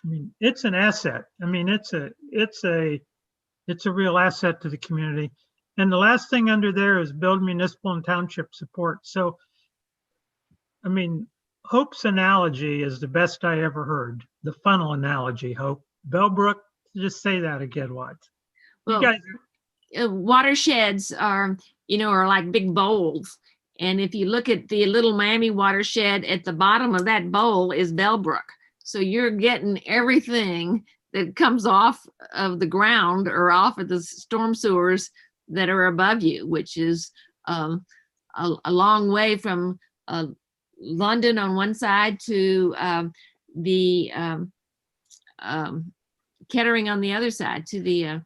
I mean, it's an asset. I mean, it's a real asset to the community. And the last thing under there is build municipal and township support. So, I mean, Hope's analogy is the best I ever heard. The funnel analogy, Hope. Bellbrook, just say that again, Watts. You Well, guys, watersheds are like big bowls. And if you look at the Little Miami watershed, at the bottom of that bowl is Bellbrook. So you're getting everything that comes off of the ground or off of the storm sewers that are above you, which is a long way from London on one side to the Kettering on the other side, to the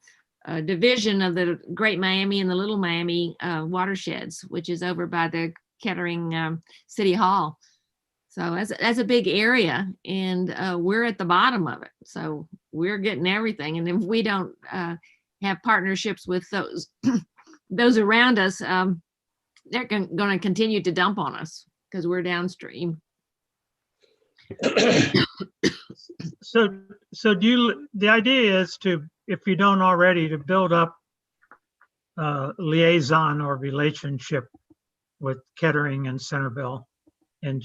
division of the Great Miami and the Little Miami watersheds, which is over by the Kettering City Hall. So that's a big area, and we're at the bottom of it. So we're getting everything. And if we don't have partnerships with those around us, they're going to continue to dump on us because we're downstream. so the idea is to, if you don't already, to build up liaison or relationship with Kettering and Centerville, and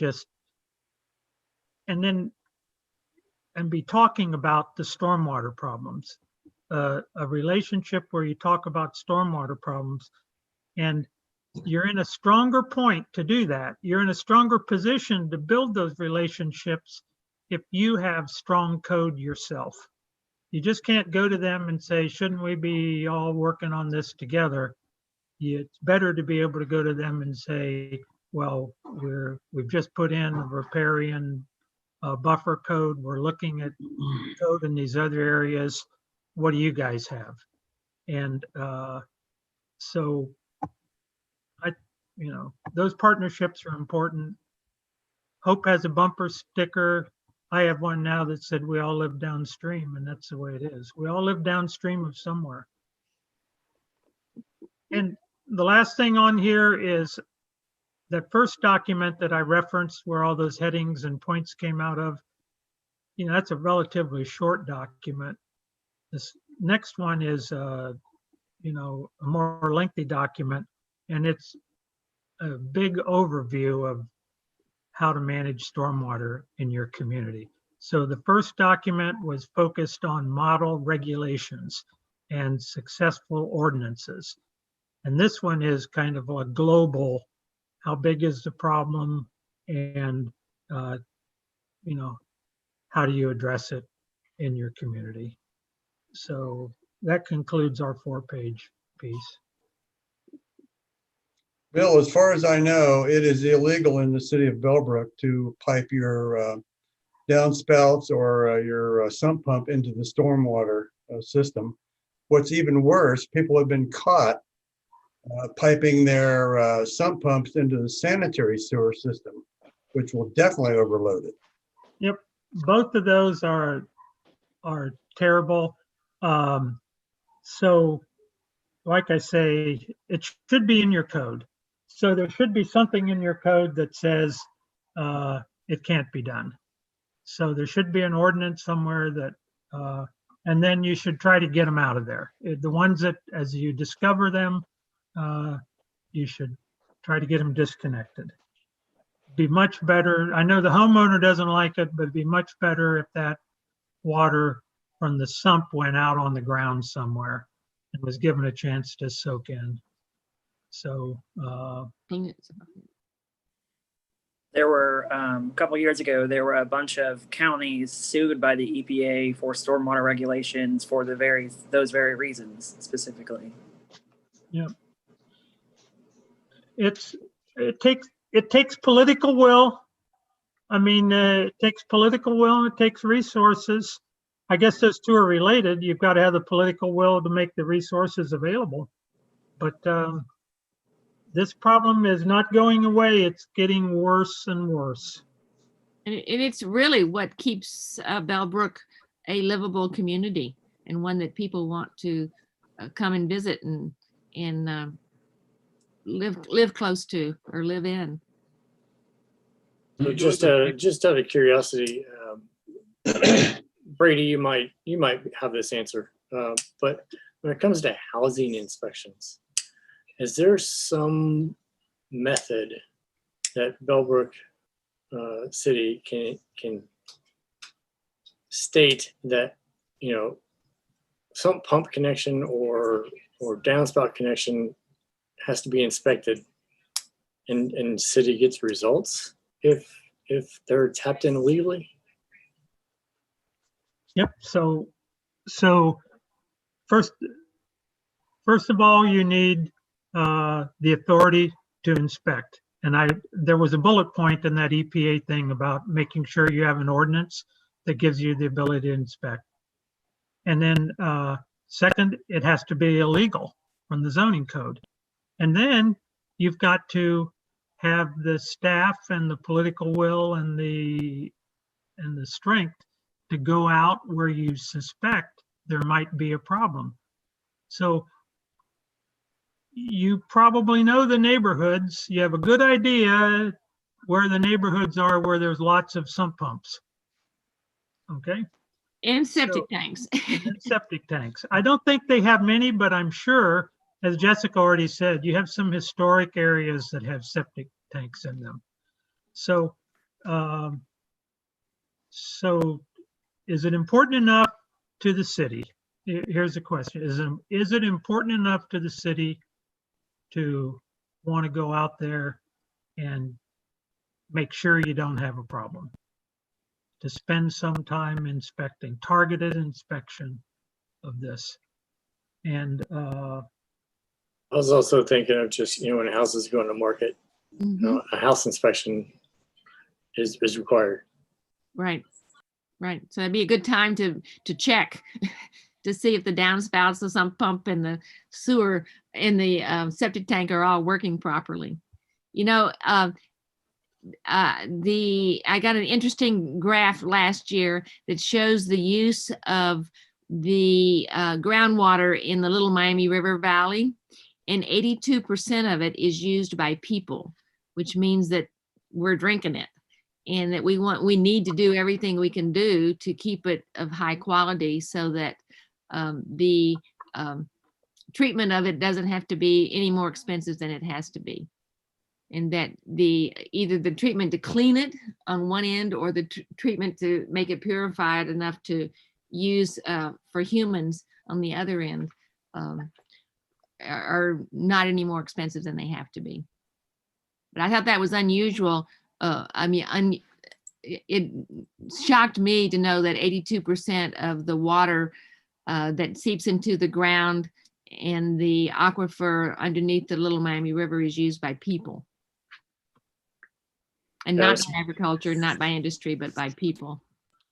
be talking about the stormwater problems. A relationship where you talk about stormwater problems, and you're in a stronger point to do that. You're in a stronger position to build those relationships if you have strong code yourself. You just can't go to them and say, shouldn't we be all working on this together? It's better to be able to go to them and say, well, we've just put in a riparian buffer code. We're looking at code in these other areas. What do you guys have? And so those partnerships are important. Hope has a bumper sticker. I have one now that said we all live downstream, and that's the way it is. We all live downstream of somewhere. And the last thing on here is that first document that I referenced where all those headings and points came out of. That's a relatively short document. This next one is a more lengthy document, and it's a big overview of how to manage stormwater in your community. So the first document was focused on model regulations and successful ordinances. And this one is kind of a global, how big is the problem, and how do you address it in your community? So that concludes our 4-page piece. Bill, as far as I know, it is illegal in the city of Bellbrook to pipe your downspouts or your sump pump into the stormwater system. What's even worse, people have been caught piping their sump pumps into the sanitary sewer system, which will definitely overload it. Yep, both of those are terrible. So, like I say, it should be in your code. So there should be something in your code that says it can't be done. So there should be an ordinance somewhere that, and then you should try to get them out of there. The ones that, as you discover them, you should try to get them disconnected. Be much better. I know the homeowner doesn't like it, but it'd be much better if that water from the sump went out on the ground somewhere and was given a chance to soak in. So there were a couple years ago, there were a bunch of counties sued by the EPA for stormwater regulations for those very reasons specifically. yeah, it takes political will. I mean, it takes political will and it takes resources. I guess those two are related. You've got to have the political will to make the resources available. But this problem is not going away. It's getting worse and worse. And it's really what keeps Bellbrook a livable community and one that people want to come and visit and live close to or live in. So just out of curiosity, Brady, you might have this answer, but when it comes to housing inspections, is there some method that Bellbrook City can state that, you know, some pump connection or downspout connection has to be inspected and city gets results if they're tapped in illegally? Yep. So first of all, you need the authority to inspect. And there was a bullet point in that EPA thing about making sure you have an ordinance that gives you the ability to inspect. And then second, it has to be illegal from the zoning code. And then you've got to have the staff and the political will and the strength to go out where you suspect there might be a problem. So you probably know the neighborhoods. You have a good idea where the neighborhoods are where there's lots of sump pumps. Okay? And septic So- tanks. And septic tanks. I don't think they have many, but I'm sure, as Jessica already said, you have some historic areas that have septic tanks in them. So, is it important enough to the city? Here's the question. Is it important enough to the city to want to go out there and make sure you don't have a problem? To spend some time inspecting, targeted inspection of this. And I was also thinking of just, you know, when a house is going to market, you know, a house inspection is required. Right. So that'd be a good time to check to see if the downspouts, the sump pump and the sewer and the septic tank are all working properly. You know, I got an interesting graph last year that shows the use of the groundwater in the Little Miami River Valley, and 82% of it is used by people, which means that we're drinking it. And that we need to do everything we can do to keep it of high quality so that the treatment of it doesn't have to be any more expensive than it has to be. And that either the treatment to clean it on one end or the treatment to make it purified enough to use for humans on the other end are not any more expensive than they have to be. But I thought that was unusual. It shocked me to know that 82% of the water that seeps into the ground and the aquifer underneath the Little Miami River is used by people. And not by agriculture, not by industry, but by people.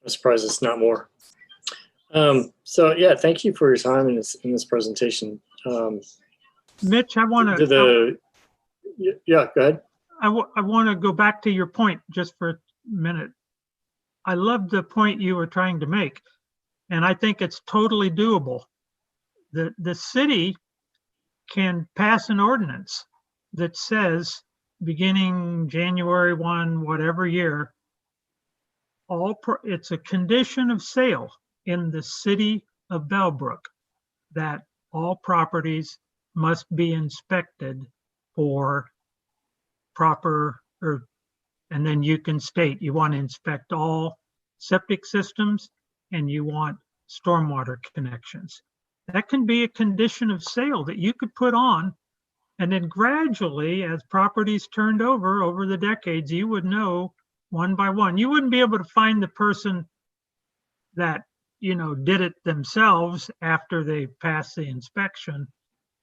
I'm surprised it's not more. So yeah, thank you for your time in this presentation. Mitch, I want to. Yeah, go ahead. I want to go back to your point just for a minute. I love the point you were trying to make, and I think it's totally doable. The city can pass an ordinance that says, beginning January 1, whatever year, it's a condition of sale in the city of Bellbrook that all properties must be inspected for proper, and then you can state you want to inspect all septic systems and you want stormwater connections. That can be a condition of sale that you could put on, and then gradually, as properties turned over the decades, you would know one by one. You wouldn't be able to find the person that, you know, did it themselves after they passed the inspection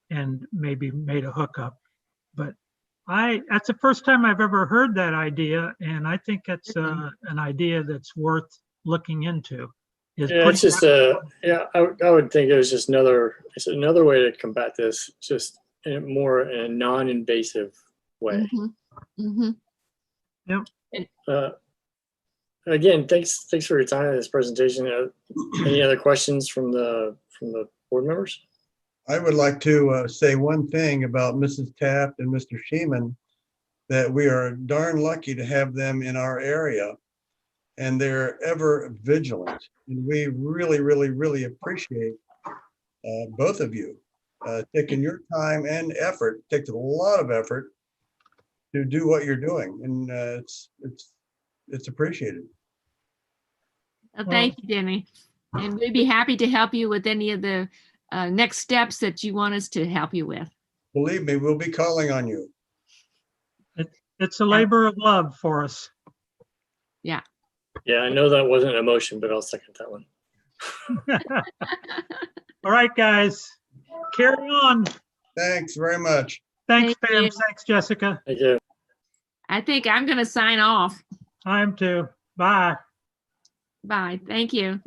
and maybe made a hookup. But that's the first time I've ever heard that idea, and I think it's an idea that's worth looking into. Yeah, it's just I would think it was just it's another way to combat this, just in a non-invasive way. Mm-hmm. Mm-hmm. Yep. Again, thanks for your time in this presentation. Any other questions from the board members? I would like to say one thing about Mrs. Taft and Mr. Sheeman, that we are darn lucky to have them in our area, and they're ever vigilant. And we really, really, really appreciate both of you taking your time and effort. It takes a lot of effort to do what you're doing, and it's appreciated. Well, thank you, Denny. And we'd be happy to help you with any of the next steps that you want us to help you with. Believe me, we'll be calling on you. It's a labor of love for us. Yeah, I know that wasn't a motion, but I'll second that one. All right, guys, carry on. Thanks very much. Thanks, Thank Pam. you. Thanks, Jessica. Thank you. I think I'm going to sign off. Time to. Bye. Bye. Thank you.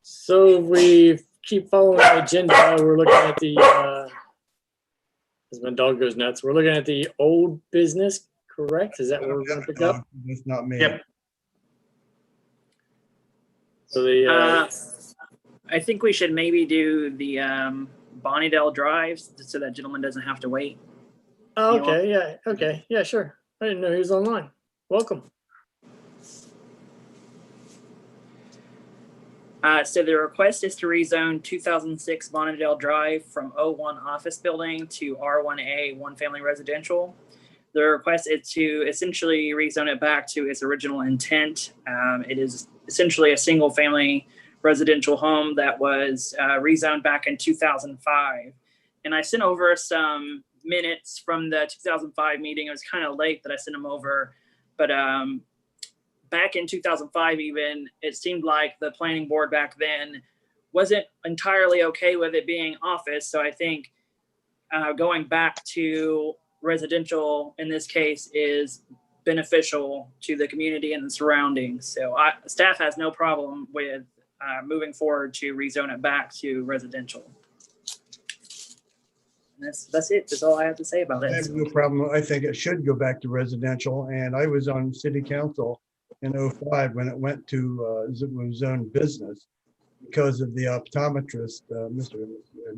So we keep following the agenda. We're looking at the, as my dog goes nuts, we're looking at the old business, correct? Is that what we're going to pick up? That's not me. Yep. So the, I think we should maybe do the Bonnydale Drive so that gentleman doesn't have to wait. oh, okay, yeah, okay, yeah, sure. I didn't know he was online. Welcome. So the request is to rezone 2006 Bonnydale Drive from O1 office building to R1A one family residential. The request is to essentially rezone it back to its original intent. It is essentially a single family residential home that was rezoned back in 2005. And I sent over some minutes from the 2005 meeting. It was kind of late that I sent them over, but back in 2005 even, it seemed like the planning board back then wasn't entirely okay with it being office. So I think going back to residential in this case is beneficial to the community and the surroundings. So staff has no problem with moving forward to rezone it back to residential. And that's it. That's all I have to say about I it. have no problem. I think it should go back to residential, and I was on city council in 2005 when it went to zone business because of the optometrist,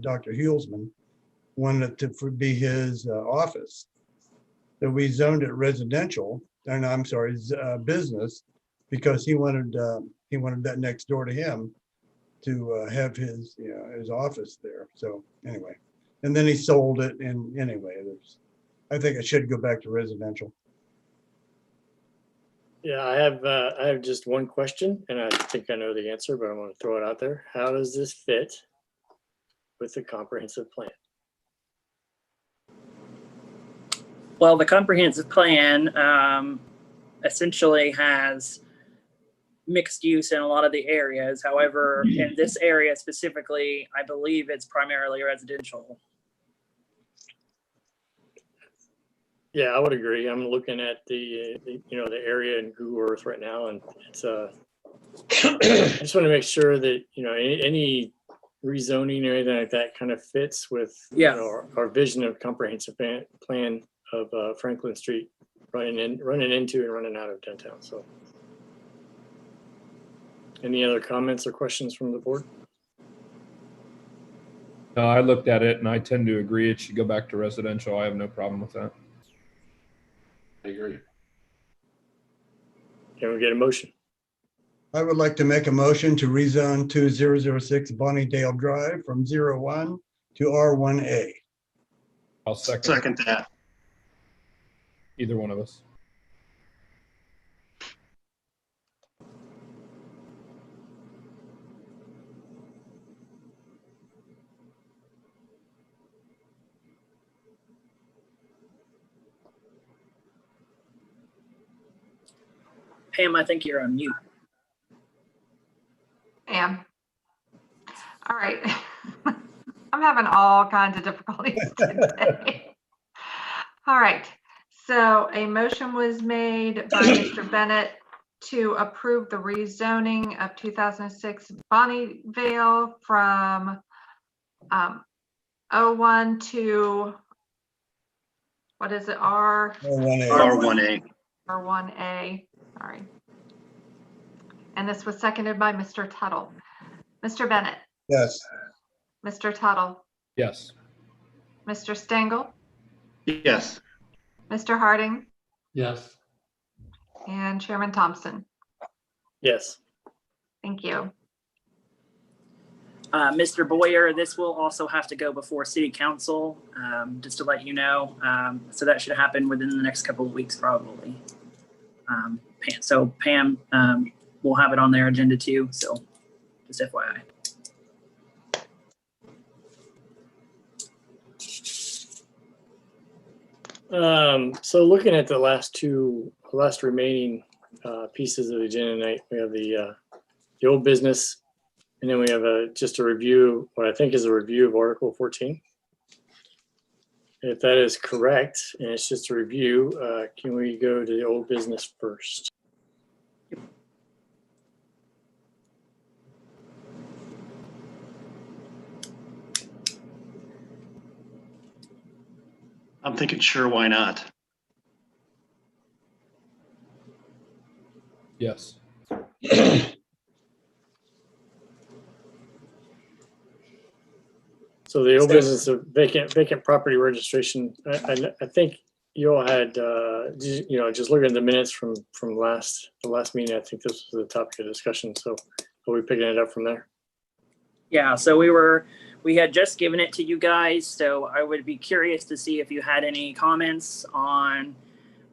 Dr. Hulsman, wanted it to be his office. So we zoned it residential, and I'm sorry, business, because he wanted that next door to him to have his office there. So anyway, and then he sold it, and anyway, I think it should go back to residential. Yeah, I have just one question, and I think I know the answer, but I want to throw it out there. How does this fit with the comprehensive plan? Well, the comprehensive plan essentially has mixed use in a lot of the areas. However, in this area specifically, I believe it's primarily residential. Yeah, I would agree. I'm looking at the area in Google Earth right now, and it's I just want to make sure that any rezoning or anything like that kind of fits with our vision of comprehensive plan of Franklin Street running into and running out of downtown. So, any other comments or questions from the board? No, I looked at it and I tend to agree it should go back to residential. I have no problem with that. I agree. Can we get a motion? I would like to make a motion to rezone 2006 Bonnydale Drive from 01 to R1A. I'll second Second that. either one of us. Pam, I think you're on mute. Pam. All right. I'm having all kinds of difficulties today. All right. So a motion was made by Mr. Bennett to approve the rezoning of 2006 Bonnydale from 01 to what is it, R? R1A. R1A. R1A, sorry. And this was seconded by Mr. Tuttle. Mr. Bennett, Yes. Mr. Tuttle, Yes. Mr. Stengel, Yes. Mr. Harding, Yes. and Chairman Thompson. Yes. Thank you. Mr. Boyer, this will also have to go before City Council, just to let you know. So that should happen within the next couple of weeks, probably. So Pam will have it on their agenda too. So just FYI. So looking at the last remaining pieces of the agenda tonight, we have the old business, and then we have just a review, what I think is a review of Article 14. If that is correct, and it's just a review, can we go to the old business first? I'm thinking, sure, why not? Yes. So the old business of vacant property registration, I think you all had, just looking at the minutes from the last meeting, I think this was the topic of discussion. So are we picking it up from there? Yeah, so we had just given it to you guys, so I would be curious to see if you had any comments on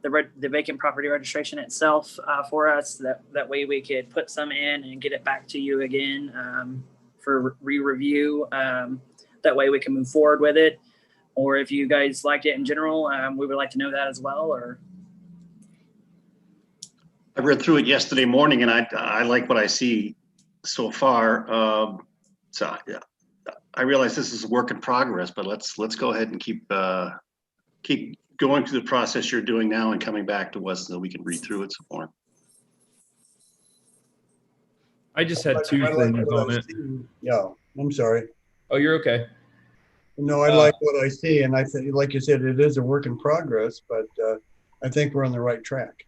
the vacant property registration itself for us. That way we could put some in and get it back to you again for re-review. That way we can move forward with it. Or if you guys liked it in general, we would like to know that as well. Or I read through it yesterday morning, and I like what I see so far. So yeah, I realize this is a work in progress, but let's go ahead and keep going through the process you're doing now and coming back to us so we can read through it some more. I just had two I like things what on I it. see. Yeah, I'm sorry. Oh, you're okay. No, I like what I see, and I think, like you said, it is a work in progress, but I think we're on the right track.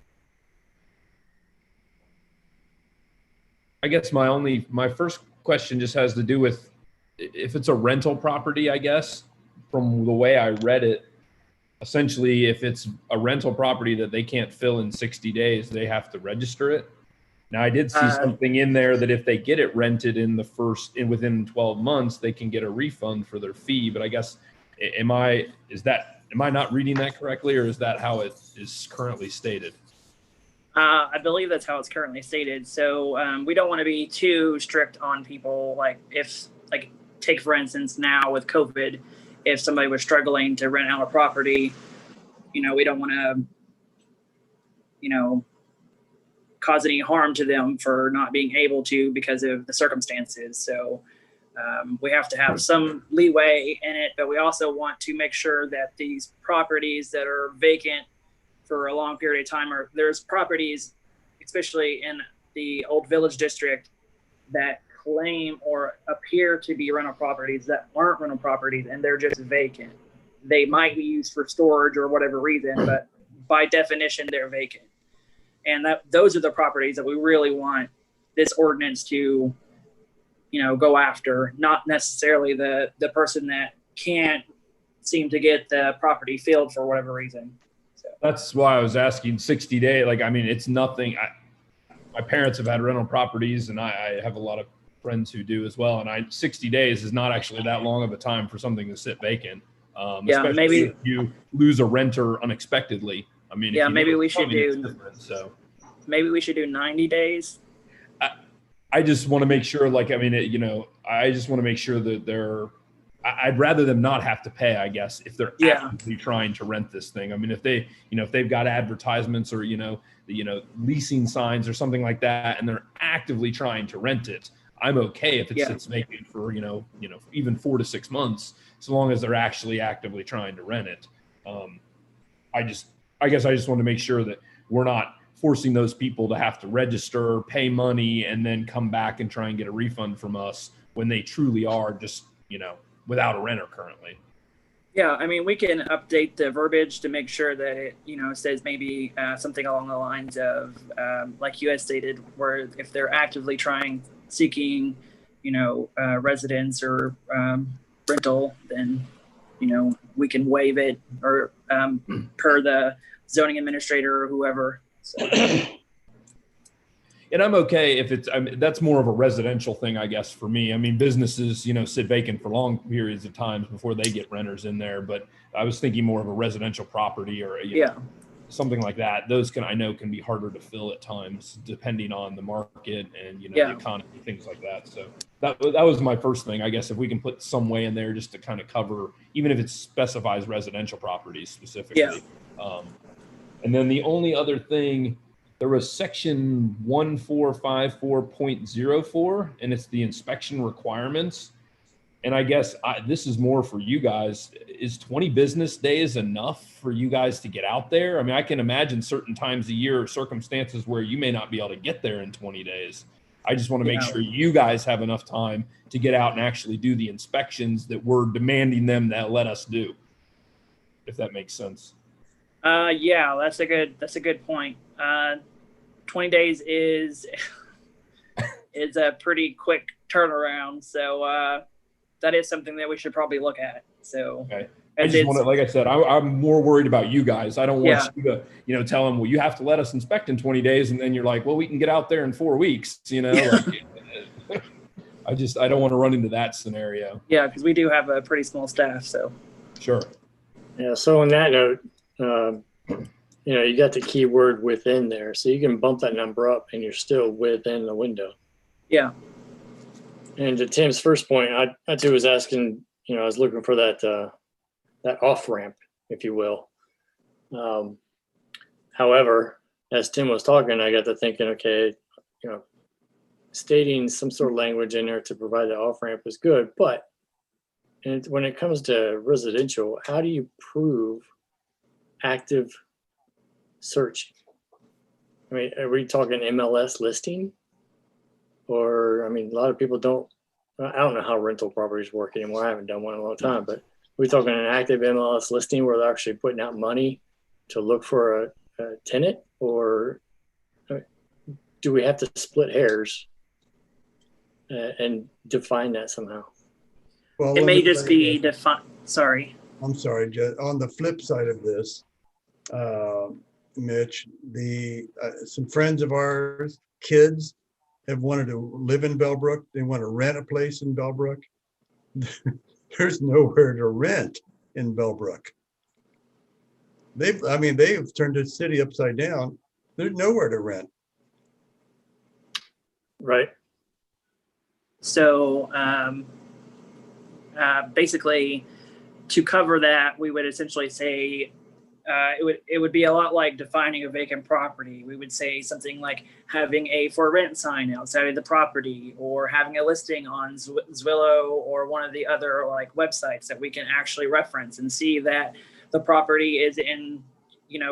I guess my first question just has to do with if it's a rental property, I guess, from the way I read it, essentially, if it's a rental property that they can't fill in 60 days, they have to register it. Now, I did see something in there that if they get it rented within 12 months, they can get a refund for their fee. But I guess, am I not reading that correctly, or is that how it is currently stated? I believe that's how it's currently stated. So we don't want to be too strict on people. Take for instance, now with COVID, if somebody was struggling to rent out a property, we don't want to, cause any harm to them for not being able to because of the circumstances. So we have to have some leeway in it, but we also want to make sure that these properties that are vacant for a long period of time, or there's properties, especially in the old Village District, that claim or appear to be rental properties that aren't rental properties, and they're just vacant. They might be used for storage or whatever reason, but by definition, they're vacant. And those are the properties that we really want this ordinance to, go after, not necessarily the person that can't seem to get the property filled for whatever reason. So That's why I was asking 60 day. It's nothing. My parents have had rental properties, and I have a lot of friends who do as well. And 60 days is not actually that long of a time for something to sit vacant. Especially maybe if you lose a renter unexpectedly. Maybe we should do. Maybe we should do 90 days. I just want to make sure, I just want to make sure that I'd rather them not have to pay, I guess, if they're actively trying to rent this thing. If they've got advertisements or, leasing signs or something like that, and they're actively trying to rent it, I'm okay if it sits vacant for, even 4 to 6 months, so long as they're actually actively trying to rent it. I guess I just want to make sure that we're not forcing those people to have to register, pay money, and then come back and try and get a refund from us when they truly are just, without a renter currently. Yeah, I mean, we can update the verbiage to make sure that it, says maybe something along the lines of, like you had stated, where if they're actively seeking, residence or rental, then, we can waive it or per the zoning administrator or whoever. So. And I'm okay if that's more of a residential thing, I guess, for me. I mean, businesses, sit vacant for long periods of times before they get renters in there. But I was thinking more of a residential property or something like that. Those can be harder to fill at times, depending on the market and the economy, things like that. So that was my first thing, I guess. If we can put some way in there just to kind of cover, even if it specifies residential properties specifically. Yeah. And then the only other thing. There was section 1454.04, and it's the inspection requirements. And I guess this is more for you guys. Is 20 business days enough for you guys to get out there? I mean, I can imagine certain times a year, circumstances where you may not be able to get there in 20 days. I just want to make sure you guys have enough time to get out and actually do the inspections that we're demanding them to let us do, if that makes sense. Yeah, that's a good point. 20 days is a pretty quick turnaround. So, that is something that we should probably look at. So, okay. I just want to, like I said, I'm more worried about you guys. I don't want you to, tell them, well, you have to let us inspect in 20 days. And then you're like, well, we can get out there in 4 weeks, I don't want to run into that scenario. Yeah. Cause we do have a pretty small staff. So. Sure. Yeah. So on that note, you got the keyword within there, so you can bump that number up and you're still within the window. Yeah. And to Tim's first point, I too was asking, I was looking for that off ramp, if you will. However, as Tim was talking, I got to thinking, okay, stating some sort of language in there to provide the off ramp is good, but when it comes to residential, how do you prove active search? I mean, are we talking MLS listing? Or, I mean, a lot of people I don't know how rental properties work anymore. I haven't done one in a long time, but we're talking an active MLS listing where they're actually putting out money to look for a tenant, or do we have to split hairs and define that somehow? Well, it may just be defined. Sorry. I'm sorry, Jed. On the flip side of this, Mitch, some friends of ours, kids, have wanted to live in Bellbrook. They want to rent a place in Bellbrook. There's nowhere to rent in Bellbrook. They've turned the city upside down. There's nowhere to rent. Right. So basically, to cover that, we would essentially say it would be a lot like defining a vacant property. We would say something like having a for rent sign outside of the property, or having a listing on Zillow or one of the other websites that we can actually reference and see that the property is in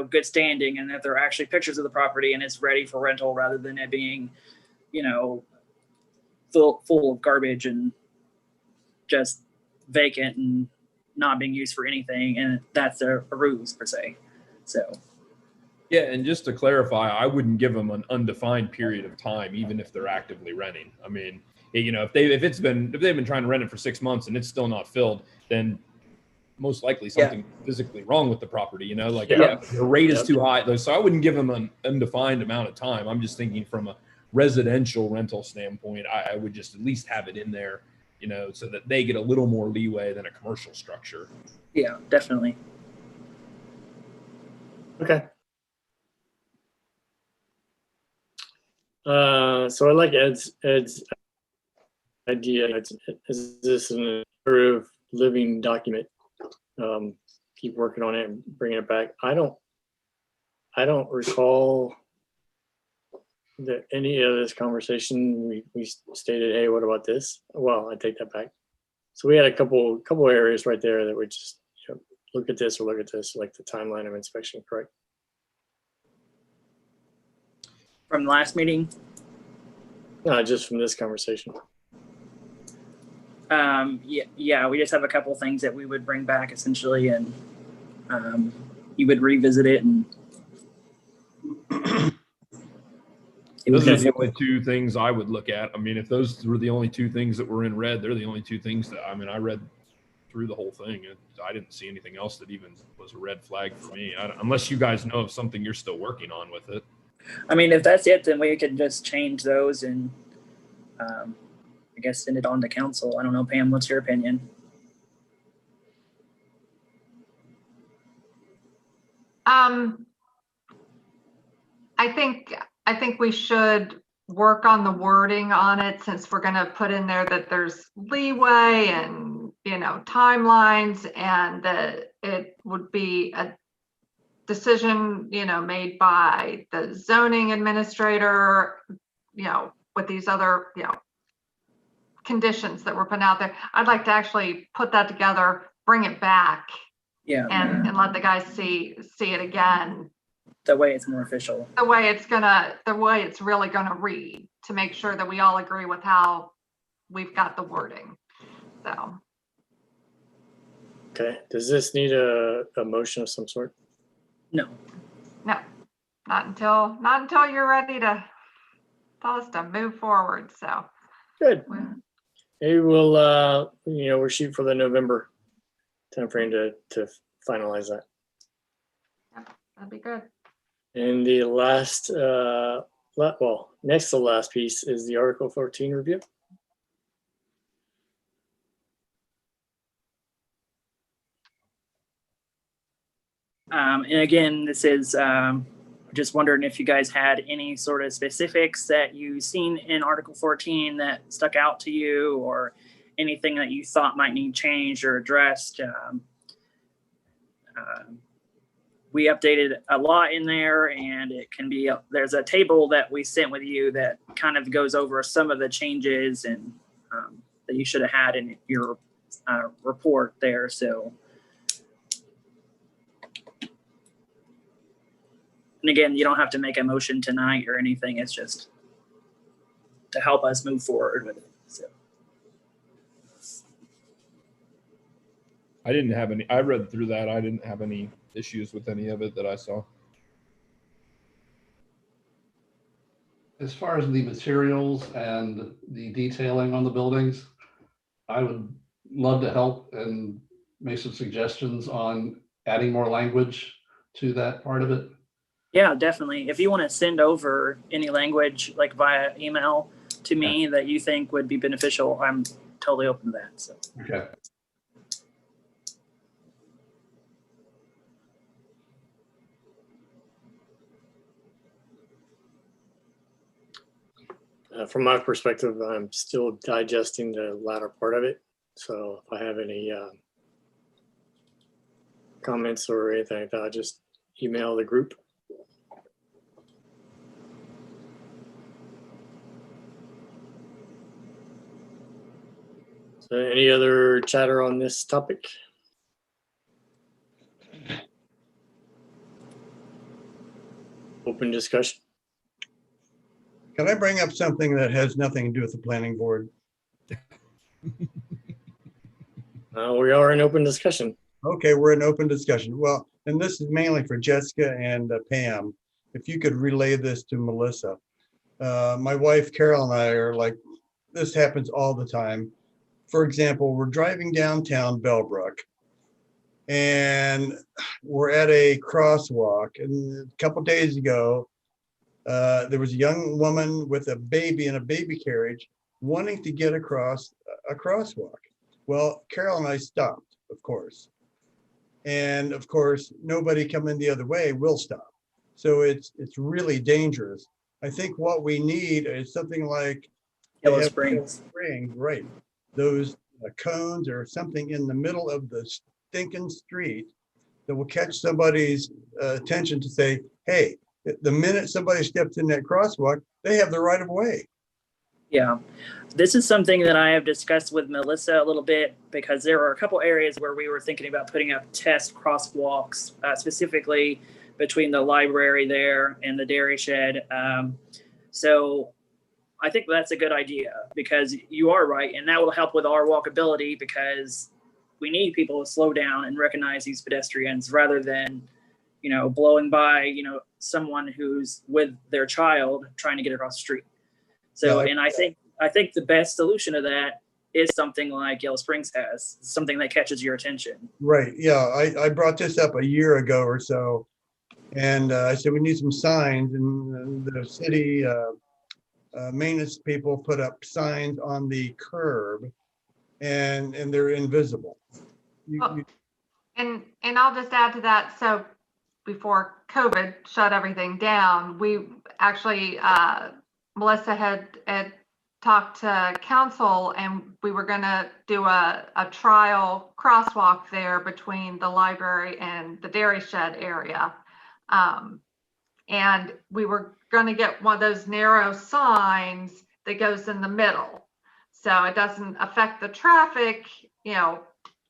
good standing, and that there are actually pictures of the property and it's ready for rental, rather than it being full of garbage and just vacant and not being used for anything, and that's a ruse per se. So yeah, and just to clarify, I wouldn't give them an undefined period of time, even if they're actively renting. I mean, if they've been trying to rent it for 6 months and it's still not filled, then most likely something physically wrong with the property. The rate is too high. So I wouldn't give them an undefined amount of time. I'm just thinking from a residential rental standpoint, I would just at least have it in there, so that they get a little more leeway than a commercial structure. Yeah, definitely. Okay. So I like Ed's idea. Is this an improved living document? Keep working on it and bringing it back. I don't recall that any of this conversation we stated, hey, what about this? Well, I take that back. So we had a couple areas right there that we just look at this or look at this, like the timeline of inspection, correct? From the last meeting? No, just from this conversation. Yeah, we just have a couple things that we would bring back essentially, and you would revisit it and Those are the only two things I would look at. I mean, if those were the only two things that were in red, they're the only two things that, I mean, I read through the whole thing. I didn't see anything else that even was a red flag for me. Unless you guys know of something you're still working on with it. I mean, if that's it, then we could just change those and I guess send it on to council. I don't know, Pam, what's your opinion? I think we should work on the wording on it, since we're gonna put in there that there's leeway and, you know, timelines, and that it would be a decision, you know, made by the zoning administrator, you know, with these other, you know, conditions that were put out there. I'd like to actually put that together, bring it back, Yeah, and let the guys see it again, that way it's more official. the way it's really gonna read, to make sure that we all agree with how we've got the wording. So, Okay, does this need a motion of some sort? No. no, not until you're ready to tell us to move forward, so. Good. Maybe we'll, we'll shoot for the November timeframe to finalize that. That'd be good. And the last, next to last piece is the Article 14 review. And again, this is just wondering if you guys had any sort of specifics that you've seen in Article 14 that stuck out to you, or anything that you thought might need changed or addressed. We updated a lot in there, and it can be, there's a table that we sent with you that kind of goes over some of the changes and that you should have had in your report there. So, and again, you don't have to make a motion tonight or anything. It's just to help us move forward with it. So. I didn't have any, I read through that. I didn't have any issues with any of it that I saw. As far as the materials and the detailing on the buildings, I would love to help and make some suggestions on adding more language to that part of it. Yeah, definitely. If you want to send over any language like via email to me that you think would be beneficial, I'm totally open to that. So. Okay. From my perspective, I'm still digesting the latter part of it. So if I have any comments or anything like that, I'll just email the group. So any other chatter on this topic? Open discussion. Can I bring up something that has nothing to do with the planning board? We are in open discussion. Okay, we're in open discussion. Well, and this is mainly for Jessica and Pam. If you could relay this to Melissa. My wife Carol and I are like, this happens all the time. For example, we're driving downtown Bellbrook and we're at a crosswalk, and a couple days ago, there was a young woman with a baby in a baby carriage wanting to get across a crosswalk. Well, Carol and I stopped, of course. And of course, nobody coming the other way will stop. So it's really dangerous. I think what we need is something like Yellow Springs. Right. Those cones or something in the middle of the stinking street that will catch somebody's attention to say, hey, the minute somebody steps in that crosswalk, they have the right of way. Yeah, this is something that I have discussed with Melissa a little bit, because there are a couple areas where we were thinking about putting up test crosswalks, specifically between the library there and the dairy shed. So I think that's a good idea because you are right. And that will help with our walkability because we need people to slow down and recognize these pedestrians rather than, blowing by, someone who's with their child trying to get across the street. So, Yeah. and I think the best solution to that is something like Yellow Springs has, something that catches your attention. Right, yeah, I brought this up a year ago or so. And I said, we need some signs, and the city maintenance people put up signs on the curb, and they're invisible. Oh. And I'll just add to that. So before COVID shut everything down, we actually, Melissa had talked to council, and we were gonna do a trial crosswalk there between the library and the dairy shed area. And we were gonna get one of those narrow signs that goes in the middle. So it doesn't affect the traffic,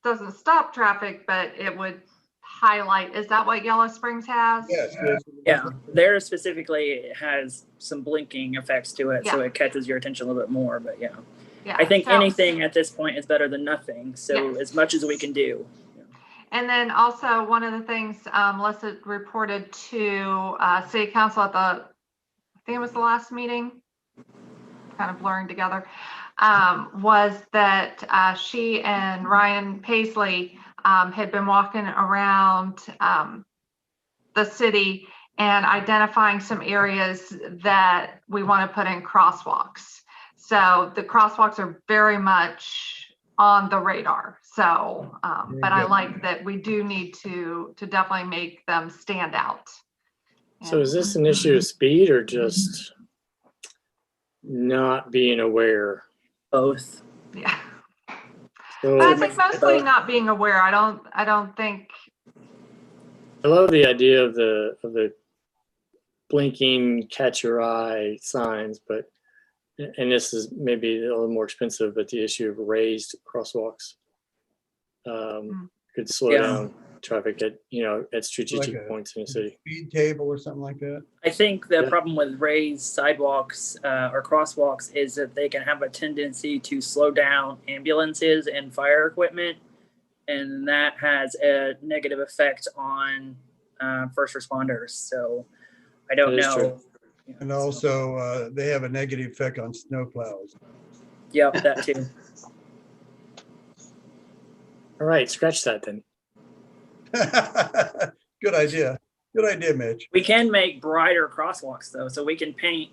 doesn't stop traffic, but it would highlight. Is that what Yellow Springs has? Yes. Yeah, there specifically has some blinking effects to it, so Yeah. it catches your attention a little bit more. But yeah, Yeah. I think So- anything at this point is better than nothing. So Yes. as much as we can do. And then also one of the things Melissa reported to City Council at I think it was the last meeting, kind of blurring together, was that she and Ryan Paisley had been walking around the city and identifying some areas that we want to put in crosswalks. So the crosswalks are very much on the radar. So, but I like that we do need to definitely make them stand out. So is this an issue of speed or just not being aware? Both. Yeah. So But I think mostly not being aware. I don't think. I love the idea of the blinking catch your eye signs, but and this is maybe a little more expensive, but the issue of raised crosswalks could slow Yeah. down traffic at strategic Like a- points in the city. Speed table or something like that. I think the Yeah. problem with raised sidewalks or crosswalks is that they can have a tendency to slow down ambulances and fire equipment, and that has a negative effect on first responders. So I don't That is know. true. And also, they have a negative effect on snowplows. Yep, that too. All right, scratch that then. Good idea. Good idea, Mitch. We can make brighter crosswalks though, so we can paint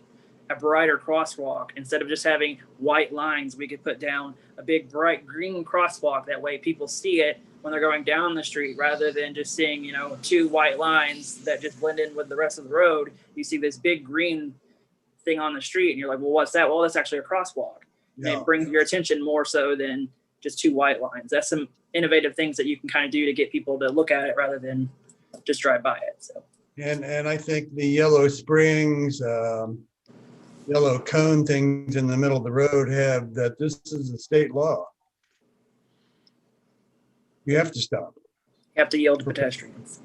a brighter crosswalk instead of just having white lines. We could put down a big bright green crosswalk. That way, people see it when they're going down the street, rather than just seeing two white lines that just blend in with the rest of the road. You see this big green thing on the street, and you're like, "Well, what's that?" Well, that's actually a crosswalk. And Yeah. it brings your attention more so than just two white lines. That's some innovative things that you can kind of do to get people to look at it rather than just drive by it. So. And I think the Yellow Springs, yellow cone things in the middle of the road have that this is a state law. You have to stop. You have to yield to pedestrians.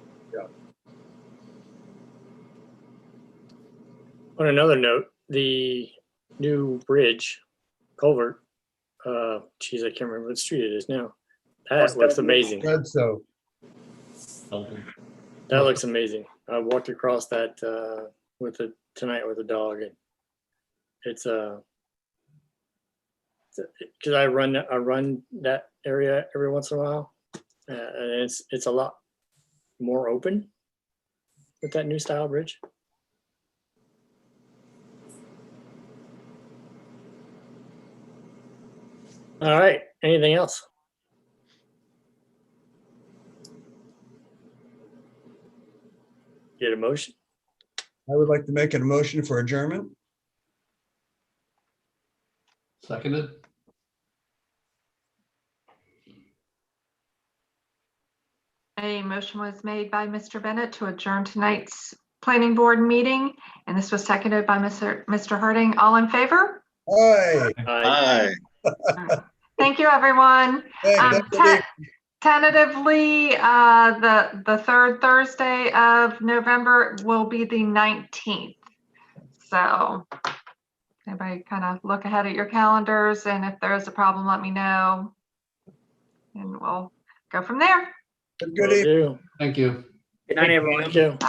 On another note, the new bridge culvert, geez, I can't remember what street it is now. That looks amazing. Said so. That looks amazing. I walked across that tonight with a dog, and it's because I run that area every once in a while, and it's a lot more open with that new style bridge. All right. Anything else? Get a motion? I would like to make a motion for adjournment. Seconded. A motion was made by Mr. Bennett to adjourn tonight's planning board meeting, and this was seconded by Mr. Harding. All in favor? Aye. Aye. Hi. Thank you, everyone. Hey, don't forget- Tentatively, the third Thursday of November will be the 19th. So Everybody kind of look ahead at your calendars, and if there's a problem, let me know. And we'll go from there. Good Will evening. do. Thank you. Good night, everyone. Thank you.